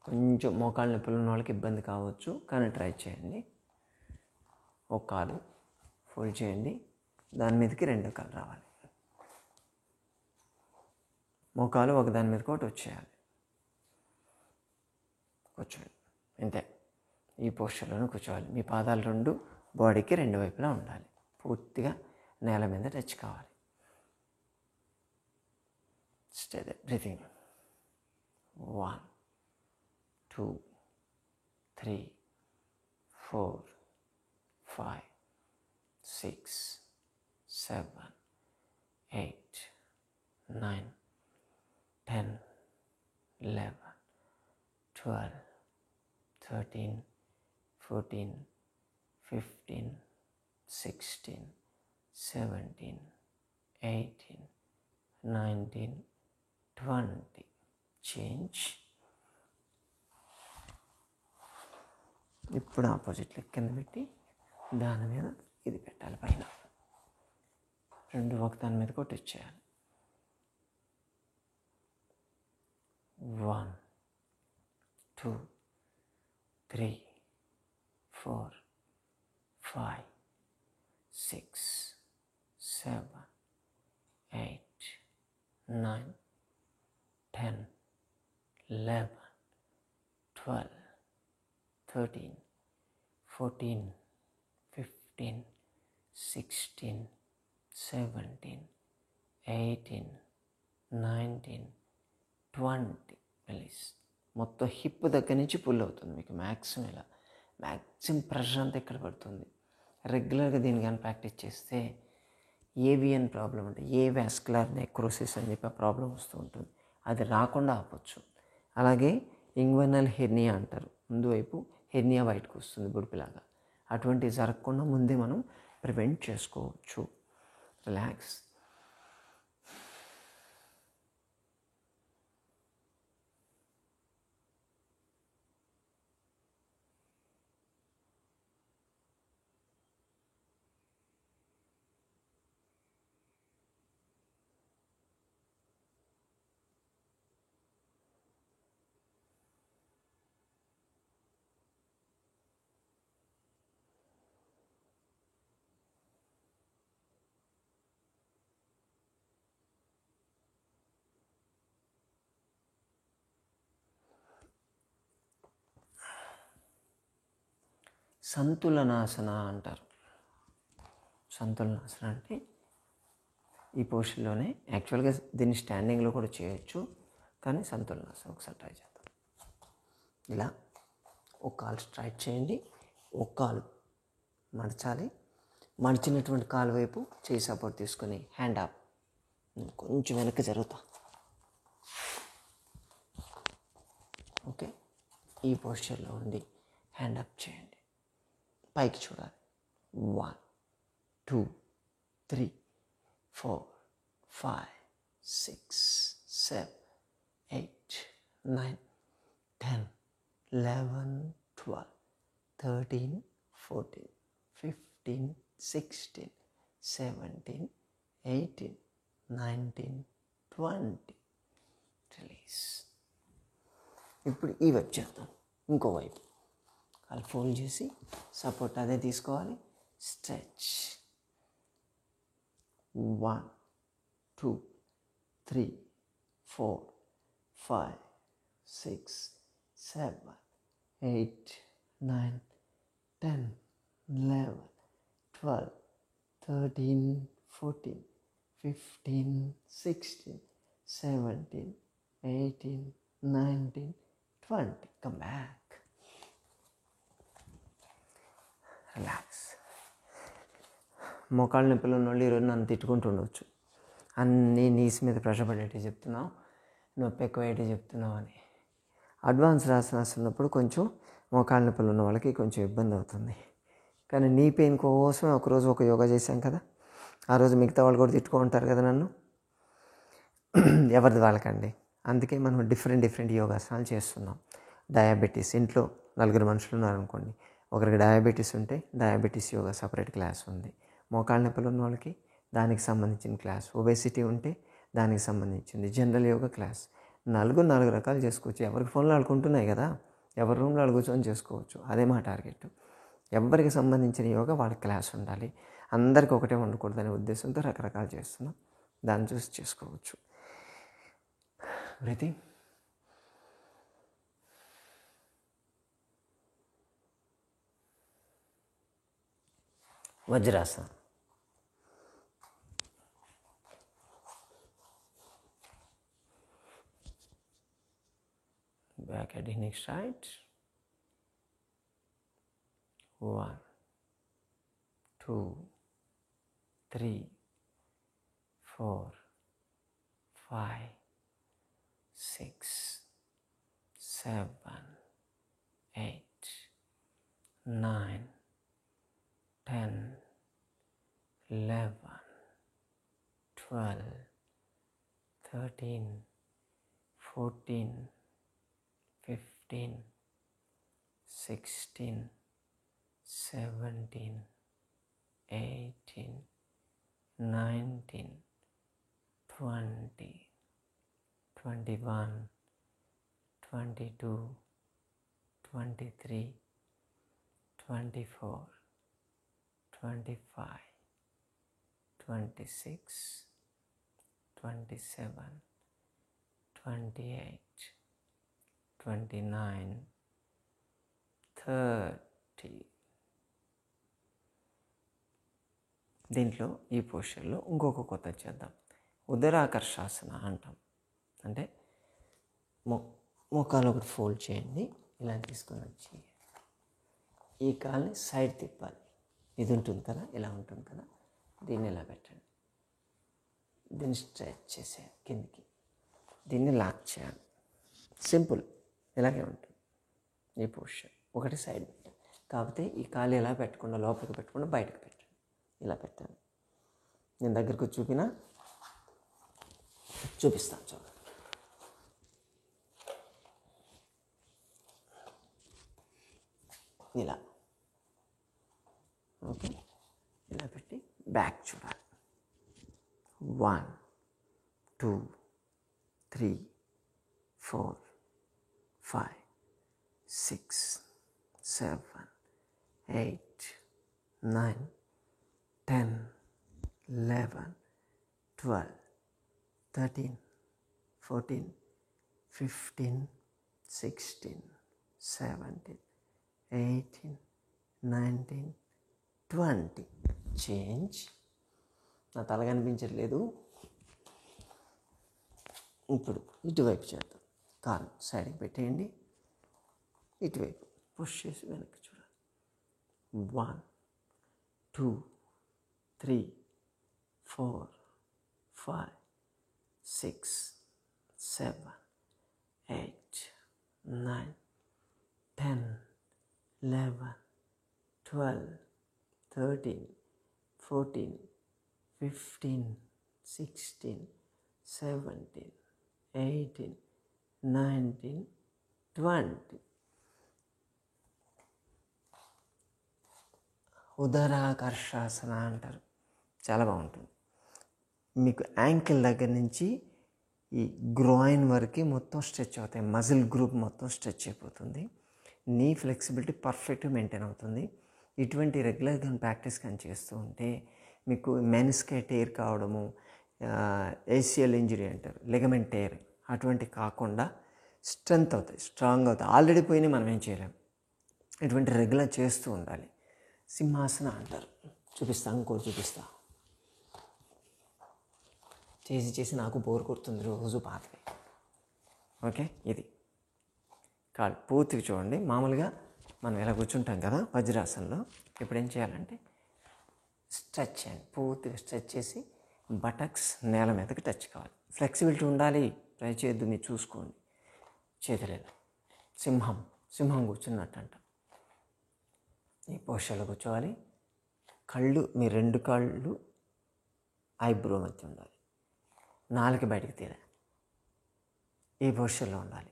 కొంచెం మోకాళ్ళ నొప్పులు ఉన్న వాళ్ళకి ఇబ్బంది కావచ్చు, కానీ ట్రై చేయండి. ఒక కాలు ఫోల్డ్ చేయండి, దాని మీదకి రెండో కాలు రావాలి. మోకాలు ఒక దాని మీదకి ఒకటి వచ్చేయాలి. కూర్చోండి. అంతే. ఈ పోస్చర్లోనే కూర్చోవాలి. మీ పాదాలు రెండు బాడీకి రెండు వైపులా ఉండాలి. పూర్తిగా నేల మీద టచ్ కావాలి. Stay there. బ్రీతింగ్. 1, 2, 3, 4, 5, 6, 7, 8, 9, 10, 11, 12, 13, 14, 15, 16, 17, 18, 19, 20. చేంజ్. ఇప్పుడు ఆపోజిట్ లెగ్ కింద పెట్టి దాని మీద ఇది పెట్టాలి పైన. రెండు ఒక దాని మీద కొట్టించేయాలి. 1 2 3 4 5 6 7 8 9 10 11 12 13 14 15 16 17 18 19 20. రిలీజ్. మొత్తం హిప్ దగ్గర నుంచి పుల్ అవుతుంది మీకు మ్యాక్సిమం. ఇలా మ్యాక్సిమం ప్రెషర్ అంతా ఇక్కడ పడుతుంది. రెగ్యులర్గా దీన్ని కానీ ప్రాక్టీస్ చేస్తే ఏవిఎన్ ప్రాబ్లం అంటే ఏ వాస్కులర్ నెక్రోసిస్ అని చెప్పి ఆ ప్రాబ్లం వస్తూ ఉంటుంది. అది రాకుండా ఆపొచ్చు. అలాగే ఇంగ్వెనల్ హెర్నియా అంటారు, ముందు వైపు హెర్నియా బయటకు వస్తుంది బుడిపిలాగా. అటువంటివి జరగకుండా ముందే మనం ప్రివెంట్ చేసుకోవచ్చు. రిలాక్స్. సంతులనాసన అంటారు. సంతులనాసన అంటే ఈ పొజిషన్లోనే, యాక్చువల్గా దీన్ని స్టాండింగ్లో కూడా చేయొచ్చు, కానీ సంతులనాసన ఒకసారి ట్రై చేద్దాం. ఇలా ఒక కాలు స్ట్రైట్ చేయండి, ఒక కాలు మడచాలి. మడిచినటువంటి కాలు వైపు చేయి సపోర్ట్ తీసుకొని హ్యాండ్ అప్. కొంచెం వెనక్కి జరుగుతా. ఓకే, ఈ పోస్చర్లో ఉండి హ్యాండ్ అప్ చేయండి, పైకి చూడాలి. 1 2 3 4 5 6 7 8 9 10 11 12 13 14 15 16 17 18 19 20. రిలీజ్. ఇప్పుడు ఈ వైపు చేద్దాం. ఇంకో వైపు కాలు ఫోల్డ్ చేసి సపోర్ట్ అదే తీసుకోవాలి. స్ట్రెచ్. 1 2 3 4 5 6 7 8 9 10 11 12 13 14 15 16 17 18 19 20. Come back. రిలాక్స్. మోకాళ్ళ నొప్పులు ఉన్న వాళ్ళు ఈరోజు నన్ను తిట్టుకుంటూ ఉండవచ్చు, అన్నీ నీస్ మీద ప్రెషర్ పడేటి చెప్తున్నావు, నొప్పి ఎక్కువయ్యేటి చెప్తున్నావు అని. అడ్వాన్స్ రాసినప్పుడు కొంచెం మోకాళ్ళ నొప్పులు ఉన్న వాళ్ళకి కొంచెం ఇబ్బంది అవుతుంది. కానీ నీ పెయిన్ కోసం ఒకరోజు ఒక యోగా చేశాం కదా, ఆ రోజు మిగతా వాళ్ళు కూడా తిట్టుకుంటారు కదా నన్ను. ఎవరిది వాళ్ళకండి. అందుకే మనం డిఫరెంట్ యోగాసనాలు చేస్తున్నాం. డయాబెటీస్, ఇంట్లో 4 మనుషులు ఉన్నారనుకోండి, ఒకరికి డయాబెటీస్ ఉంటే డయాబెటీస్ యోగా సపరేట్ క్లాస్ ఉంది. మోకాళ్ళ నొప్పులు ఉన్న వాళ్ళకి దానికి సంబంధించిన క్లాస్. ఒబేసిటీ ఉంటే దానికి సంబంధించింది జనరల్ యోగా క్లాస్. 4 రకాలు చేసుకోవచ్చు. ఎవరికి ఫోన్లో ఆడుకుంటున్నాయి కదా, ఎవరి రూమ్లో కూర్చొని చేసుకోవచ్చు. అదే మా టార్గెట్. ఎవరికి సంబంధించిన యోగా వాళ్ళకి క్లాస్ ఉండాలి, అందరికీ ఒకటే ఉండకూడదనే ఉద్దేశంతో రకరకాలు చేస్తున్నాం. దాన్ని చూసి చేసుకోవచ్చు. Breathing. Vajrasana. Back at the next right. 1 2 3 4 5 6 7 8 9 10 11 12 13 14, 15, 16, 17, 18, 19, 20, 21, 22, 23, 24, 25, 26, 27, 28, 29, 30. దీంట్లో ఈ పోస్చర్లో ఇంకొక కొత్త చేద్దాం. ఉదరాకర్షాసన అంటాం. అంటే మోకాలు ఒకటి ఫోల్డ్ చేయండి, ఇలా తీసుకొని వచ్చి ఈ కాల్ని సైడ్ తిప్పాలి. ఇది ఉంటుంది కదా, ఇలా ఉంటుంది కదా, దీన్ని ఇలా పెట్టండి. దీన్ని స్ట్రెచ్ చేసేయాలి కిందికి, దీన్ని లాక్ చేయాలి. సింపుల్, ఇలాగే ఉంటుంది ఈ పోస్చర్. ఒకటి సైడ్ పెట్టండి, కాకపోతే ఈ కాలు ఇలా పెట్టకుండా లోపలికి పెట్టకుండా బయటకు పెట్టండి. ఇలా పెట్టండి. నేను దగ్గరకు చూపిస్తాను చూడండి. ఇలా ఓకే, ఇలా పెట్టి బ్యాక్ చూడాలి. 1, 2, 3, 4, 5, 6, 7, 8, 9, 10, 11, 12, 13, 14, 15, 16, 17, 18, 19, 20. చేంజ్. నా తల కనిపించట్లేదు. ఇప్పుడు ఇటువైపు చేద్దాం. కాలు సైడ్కి పెట్టేయండి, ఇటువైపు పుష్ చేసి వెనక్కి చూడాలి. 1, 2, 3, 4, 5, 6, 7, 8, 9, 10, 11, 12, 13, 14, 15, 16, 17, 18, 19, 20. ఉదరాకర్షాసన అంటారు. చాలా బాగుంటుంది. మీకు యాంకిల్ దగ్గర నుంచి ఈ గ్రోయిన్ వరకు మొత్తం స్ట్రెచ్ అవుతాయి. మజిల్ గ్రూప్ మొత్తం స్ట్రెచ్ అయిపోతుంది. నీ ఫ్లెక్సిబిలిటీ పర్ఫెక్ట్గా మెయింటైన్ అవుతుంది. ఇటువంటి రెగ్యులర్గా ప్రాక్టీస్ కానీ చేస్తూ ఉంటే మీకు మెనిస్కే టేర్ కావడము, ఏసిఎల్ ఇంజరీ అంటారు, లిగమెంట్ టేర్, అటువంటి కాకుండా స్ట్రెంత్ అవుతాయి, స్ట్రాంగ్ అవుతాయి. ఆల్రెడీ పోయినాయి, మనం ఏం చేయలేం. ఇటువంటి రెగ్యులర్ చేస్తూ ఉండాలి. సింహాసన అంటారు. ఇంకోటి చూపిస్తా. చేసి నాకు బోర్ కొడుతుంది, రోజు పాతవి. ఓకే, ఇది కాదు, పూర్తిగా చూడండి. మామూలుగా మనం ఎలా కూర్చుంటాం కదా వజ్రాసనంలో, ఇప్పుడు ఏం చేయాలంటే స్ట్రెచ్ చేయండి. పూర్తిగా స్ట్రెచ్ చేసి బటక్స్ నేల మీదకి టచ్ కావాలి. ఫ్లెక్సిబిలిటీ ఉండాలి. ట్రై చేయొద్దు, మీరు చూసుకోండి. చేతులేలా సింహం కూర్చున్నట్టు అంట. ఈ పోస్చర్లో కూర్చోవాలి. మీ 2 కాళ్ళు ఐబ్రో మధ్య ఉండాలి. నాలుక బయటికి తీయాలి. ఈ పోస్చర్లో ఉండాలి.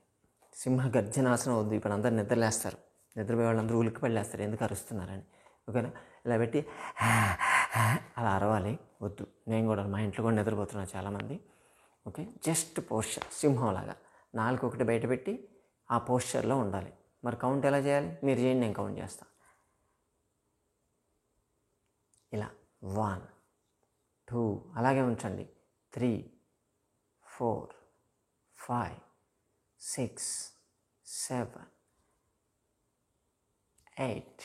సింహ గర్జనాసనం వద్దు. ఇప్పుడు అందరు నిద్రలేస్తారు, నిద్రపోయే వాళ్ళందరూ ఉలిక్కి పడలేస్తారు, ఎందుకు అరుస్తున్నారని. ఓకేనా, ఇలా పెట్టి అలా అరవాలి వద్దు. నేను కూడా, మా ఇంట్లో కూడా నిద్రపోతున్నాను చాలామంది. ఓకే, జస్ట్ పోస్చర్ సింహంలాగా నాలుగు ఒకటి బయట పెట్టి ఆ పోస్చర్లో ఉండాలి. మరి కౌంట్ ఎలా చేయాలి మీరు చేయండి, నేను కౌంట్ చేస్తాను. ఇలా 1, 2 అలాగే ఉంచండి. 3, 4, 5, 6, 7, 8,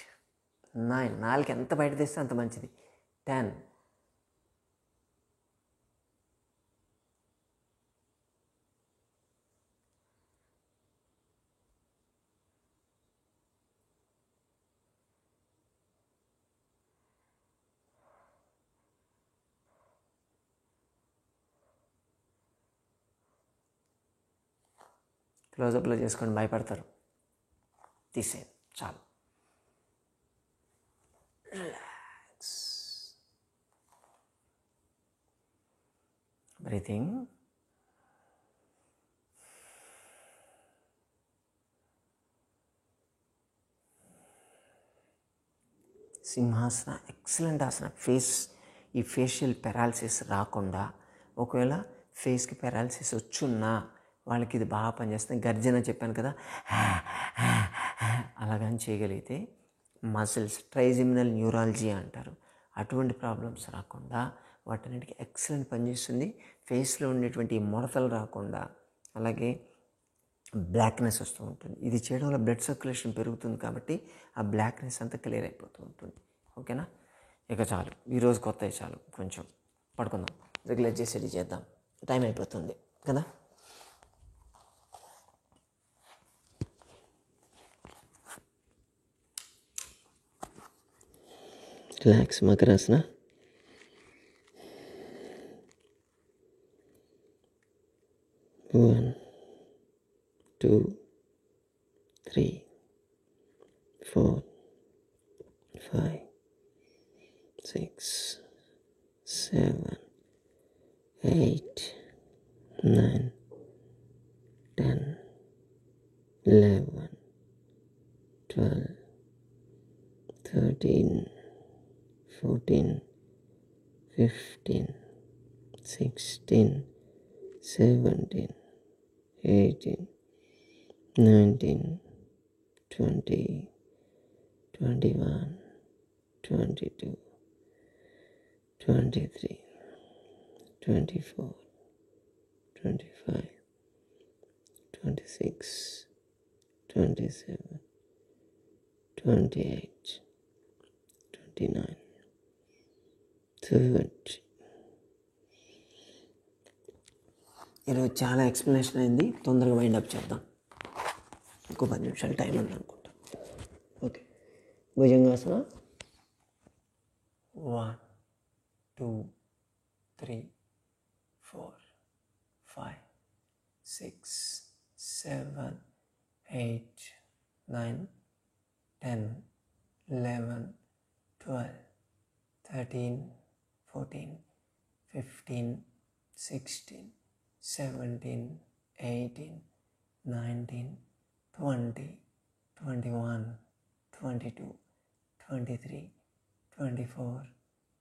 9. నాలుగు ఎంత బయట తెస్తే అంత మంచిది. 10. క్లోజప్లో చేసుకొని భయపడతారు, తీసేయండి చాలు. రిలాక్స్. బ్రీతింగ్. సింహాసన ఎక్సలెంట్ ఆసన. ఈ ఫేషియల్ పెరాలసిస్ రాకుండా, ఒకవేళ ఫేస్కి పెరాలసిస్ వచ్చున్నా వాళ్ళకి ఇది బాగా పనిచేస్తుంది. గర్జన చెప్పాను కదా, అలాగని చేయగలిగితే మసిల్స్ ట్రైజెమినల్ న్యూరాలజీ అంటారు, అటువంటి ప్రాబ్లమ్స్ రాకుండా వాటన్నిటికీ ఎక్సలెంట్ పనిచేస్తుంది. ఫేస్లో ఉండేటువంటి ముడతలు రాకుండా, అలాగే బ్లాక్నెస్ వస్తూ ఉంటుంది. ఇది చేయడం వల్ల బ్లడ్ సర్క్యులేషన్ పెరుగుతుంది కాబట్టి ఆ బ్లాక్నెస్ అంతా క్లియర్ అయిపోతూ ఉంటుంది. ఓకేనా? ఇక చాలు, ఈరోజు కొత్తవి చాలు, కొంచెం పడుకుందాం, రెగ్యులర్ చేసేది చేద్దాం, టైం అయిపోతుంది కదా. రిలాక్స్ మకరాసన. One, 2, 3, 4, 5, 6, 7, 8, 9, 10, 11, 12, 13, 14, 15, 16, 17, 18, 19, 20, 21, 22, 23, 24, 25, 26, 27, 28, 29, 30. ఈరోజు చాలా ఎక్స్ప్లెనేషన్ అయింది, తొందరగా వైండ్ అప్ చేద్దాం. ఇంకో 10 నిమిషాలు టైం ఉంది అనుకుంటా. Okay, Bhujangasana. 1, 2, 3, 4, 5, 6, 7, 8, 9, 10, 11, 12, 13, 14, 15, 16, 17, 18, 19, 20, 21, 22, 23, 24,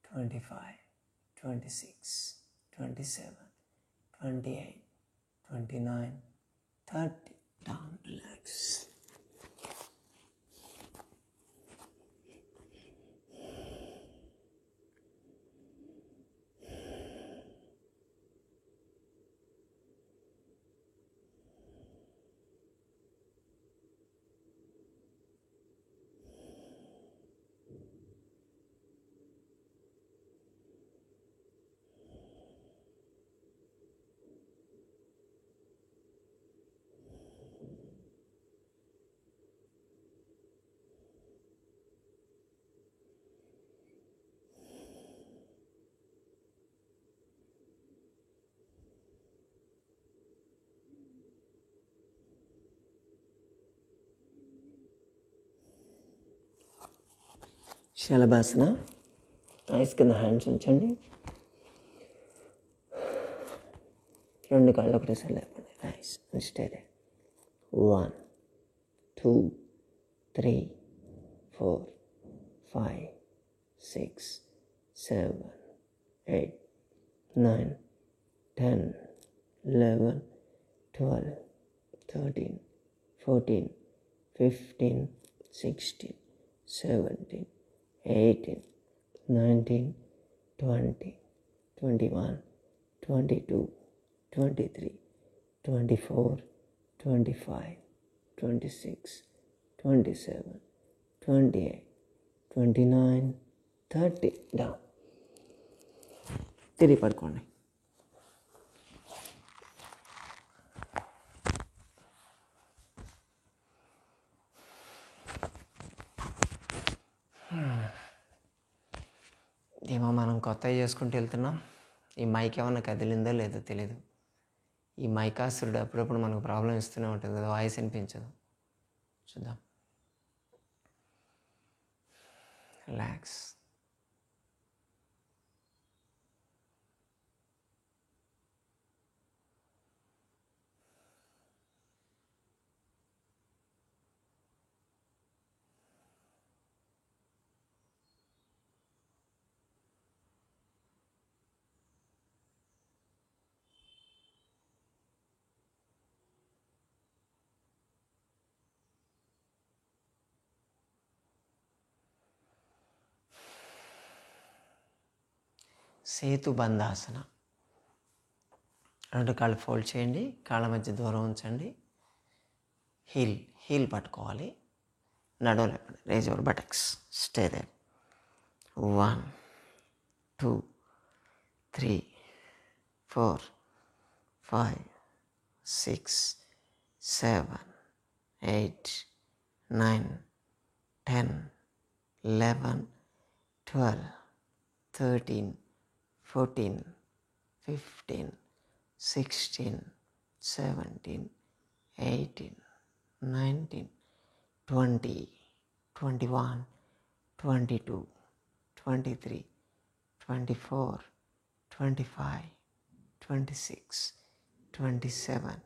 25, 26, 27, 28, 29, 30. Down, relax. Shalabhasana. Ice కింద హ్యాండ్స్ ఉంచండి, 2 కాళ్ళు ఒకటేసారి లేపండి. Nice, stay they. 1, 2, 3, 4, 5, 6, 7, 8, 9, 10, 11, 12, 13, 14, 15, 16, 17, 18, 19, 20, 21, 22, 23, 24, 25, 26, 27, 28, 29, 30. డౌన్. తిరిగి పడుకోండి. ఏమో మనం కొత్తవి చేసుకుంటూ వెళ్తున్నాం. ఈ మైక్ ఏమన్నా కదిలిందో లేదో తెలియదు. ఈ మైకాసురుడు అప్పుడప్పుడు మనకు ప్రాబ్లం ఇస్తూనే ఉంటుంది కదా, వాయిస్ వినిపించదు. చూద్దాం. రిలాక్స్. సేతుబంధాసన. రెండు కాళ్ళు ఫోల్డ్ చేయండి, కాళ్ళ మధ్య దూరం ఉంచండి, హీల్ పట్టుకోవాలి, నడుము లేపండి, raise your buttocks, stay there. 1 2 3 4 5 6 7 8 9 10 11 12 13 14 15 16 17 18 19 20 21 22 23 24 25 26 27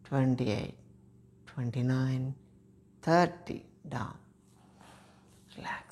28 29 30. Down. Relax.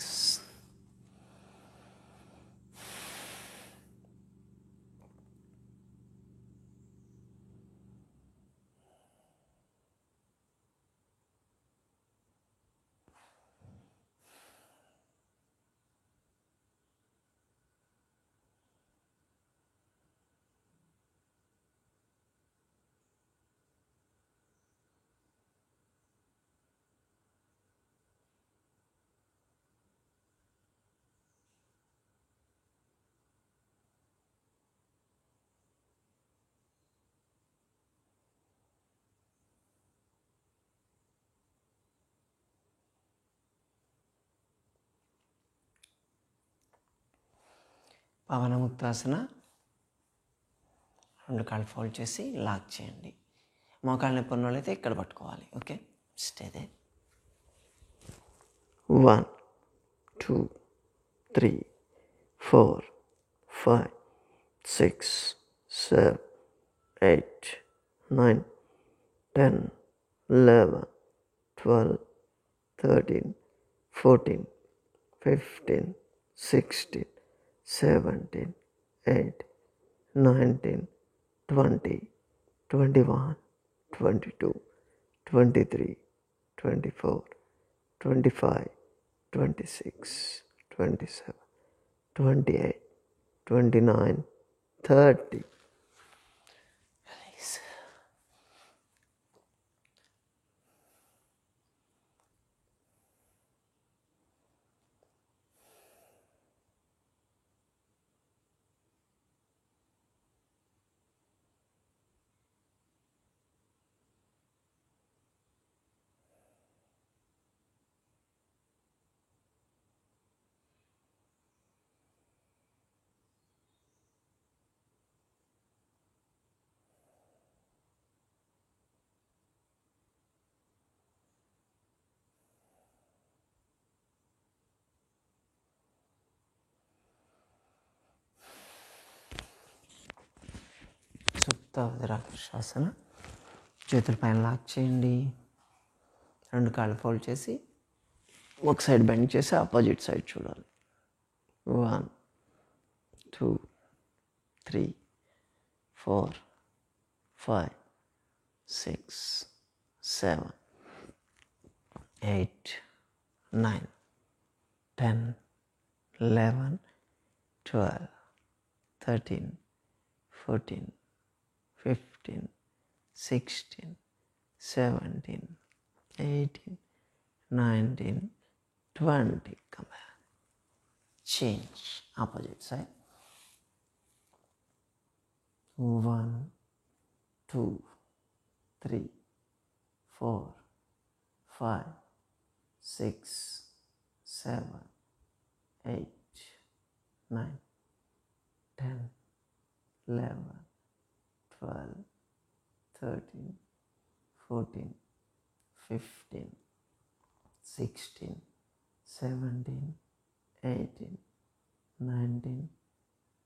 Pawanmuktasana. రెండు కాళ్ళు ఫోల్డ్ చేసి లాక్ చేయండి. మోకాళ్ళ నొప్పి ఉన్న వాళ్ళైతే ఇక్కడ పట్టుకోవాలి. Okay, stay they. 1 2 3 4 5 6 7 8 9 10 11 12 13 14 15 16 17 18 19 20 21 22 23 24 25 26 27 28 29 30. Release. సుప్త వజ్రాకర్షాసన. చేతుల పైన లాక్ చేయండి. రెండు కాళ్ళు ఫోల్డ్ చేసి ఒక సైడ్ బెండ్ చేసి ఆపోజిట్ సైడ్ చూడాలి. 1 2 3 4 5 6 7 8 9 10 11 12 13 14 15 16 17 18 19 20. Come back. Change. Opposite side. 1 2 3 4 5 6 7 8 9 10 11 12 13 14 15 16 17 18 19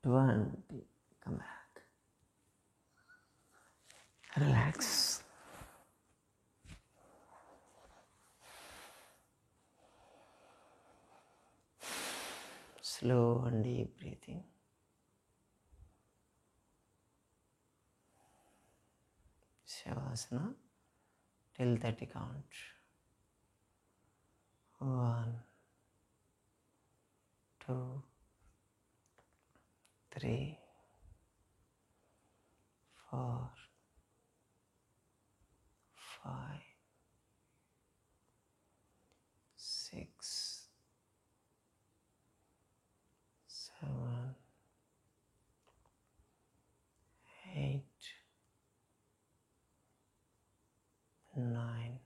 20. Come back. Relax. Slow and deep breathing. Shavasana till 30 count. 1 2 3, 4, 5, 6, 7, 8, 9,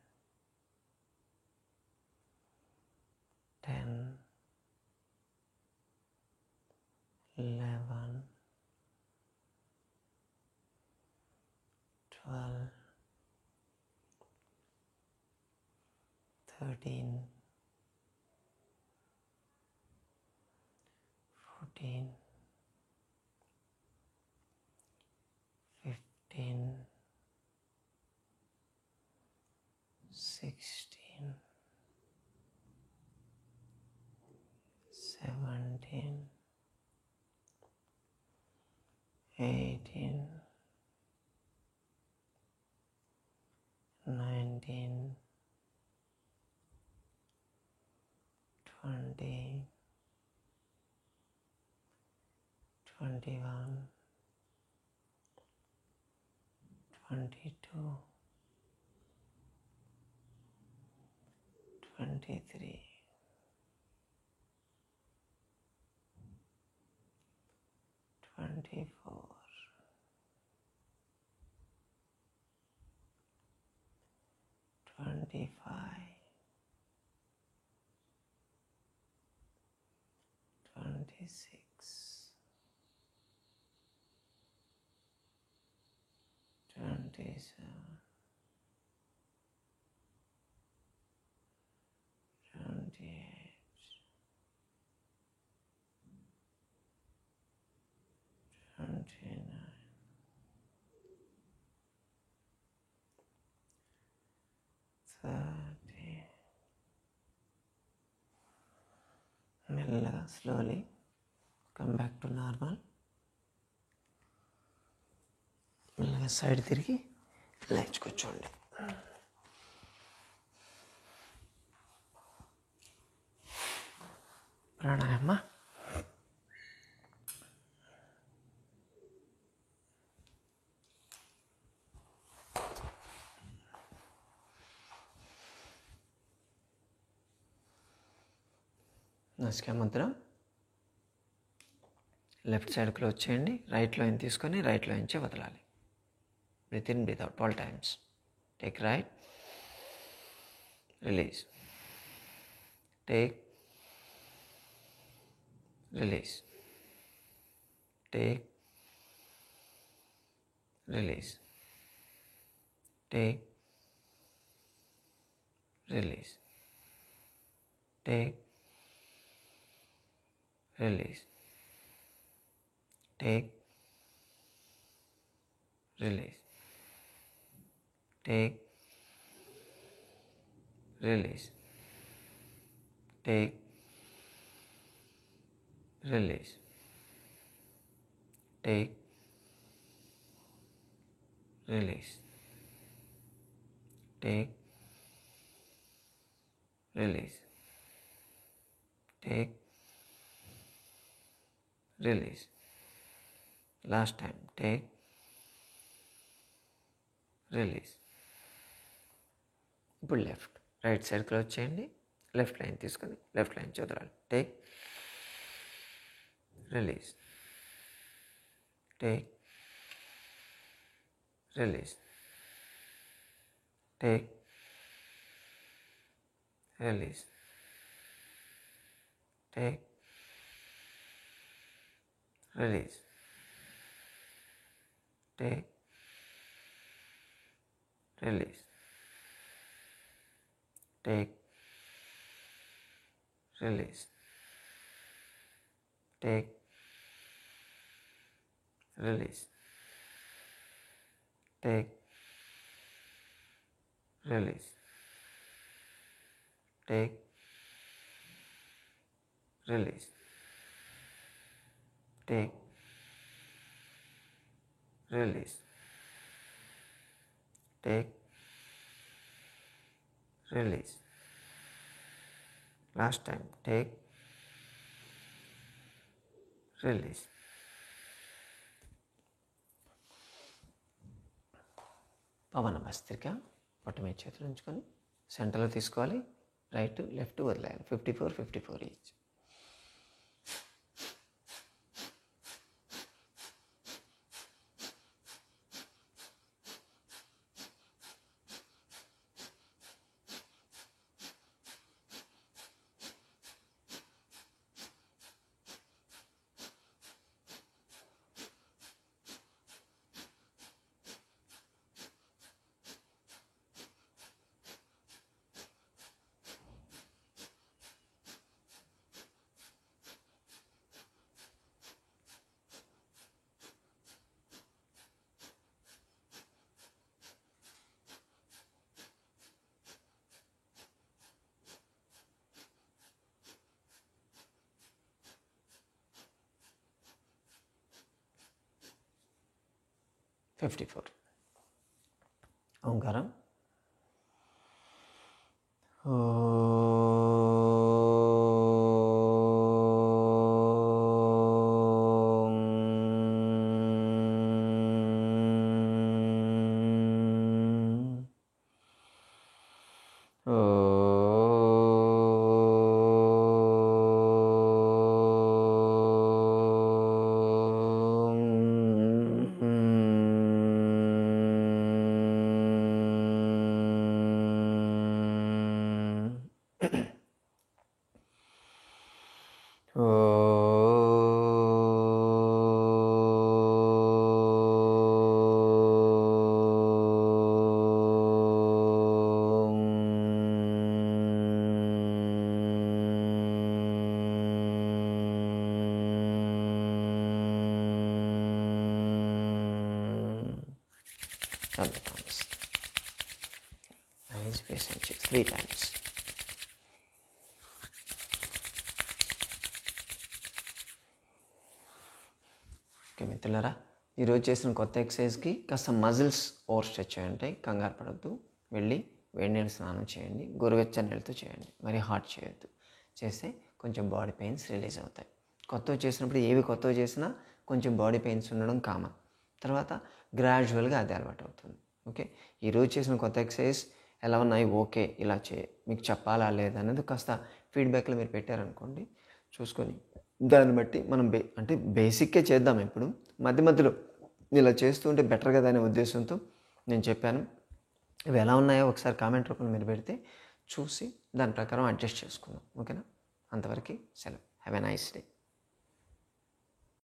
10, 11, 12, 13, 14, 15, 16, 17, 18, 19, 20, 21, 22, 23, 24, 25, 26, 27, 28, 29, 30. మెల్లగా slowly come back to normal. మెల్లగా సైడ్ తిరిగి లేచి కూర్చోండి. ప్రాణాయామ. నాసికా ముద్ర. లెఫ్ట్ సైడ్ క్లోజ్ చేయండి. రైట్లో ఇన్ తీసుకొని రైట్లో ఇంచే వదలాలి. Breathe in, breathe out all times. Take right, release. Take, release. Take, release. Take, release. Take, release. Take, release. Take, release. Take, release. Take, release. Take, release. Take, release. Last time. Take, release. ఇప్పుడు left. Right side close చేయండి. Left line తీసుకొని left line చదవాలి. Take, release. Take, release. Take, release. Take, release. Take, release. Take, release. Take, release. Take, release. Take, release. Take, release. Take, release. Last time. Take, release. పవన భస్త్రిక. పొట్ట మీద చేతులు ఉంచుకొని సెంటర్లో తీసుకోవాలి. Right left వదిలేయాలి. 54 each. Omkaram. Eyes face and cheeks 3 times. Okay మిత్రులారా, ఈరోజు చేసిన కొత్త ఎక్సర్సైజ్కి కాస్త మజిల్స్ ఓవర్ స్ట్రెచ్ అయ్యి కంగారు పడద్దు. వెళ్ళి వేడి నీళ్ళు స్నానం చేయండి. గోరువెచ్చని నీళ్ళతో చేయండి, మరి హాట్ చేయొద్దు. చేస్తే కొంచెం బాడీ పెయిన్స్ రిలీజ్ అవుతాయి. కొత్తవి చేసినప్పుడు ఏవి కొత్తవి చేసినా కొంచెం బాడీ పెయిన్స్ ఉండడం కామన్. తర్వాత గ్రాడ్యువల్గా అది అలవాటు అవుతుంది. ఓకే, ఈరోజు చేసిన కొత్త ఎక్సర్సైజ్ ఎలా ఉన్నాయి, ఓకే ఇలా మీకు చెప్పాలా లేదా అనేది కాస్త ఫీడ్బ్యాక్లో మీరు పెట్టారనుకోండి, చూసుకొని దాన్ని బట్టి మనం అంటే బేసిక్కే చేద్దాం. ఇప్పుడు మధ్యలో ఇలా చేస్తూ ఉంటే బెటర్ కదా అనే ఉద్దేశంతో నేను చెప్పాను. ఇవి ఎలా ఉన్నాయో ఒకసారి కామెంట్ రూపంలో మీరు పెడితే చూసి దాని ప్రకారం అడ్జస్ట్ చేసుకుందాం. ఓకేనా? అంతవరకు సెలవు. Have a nice day.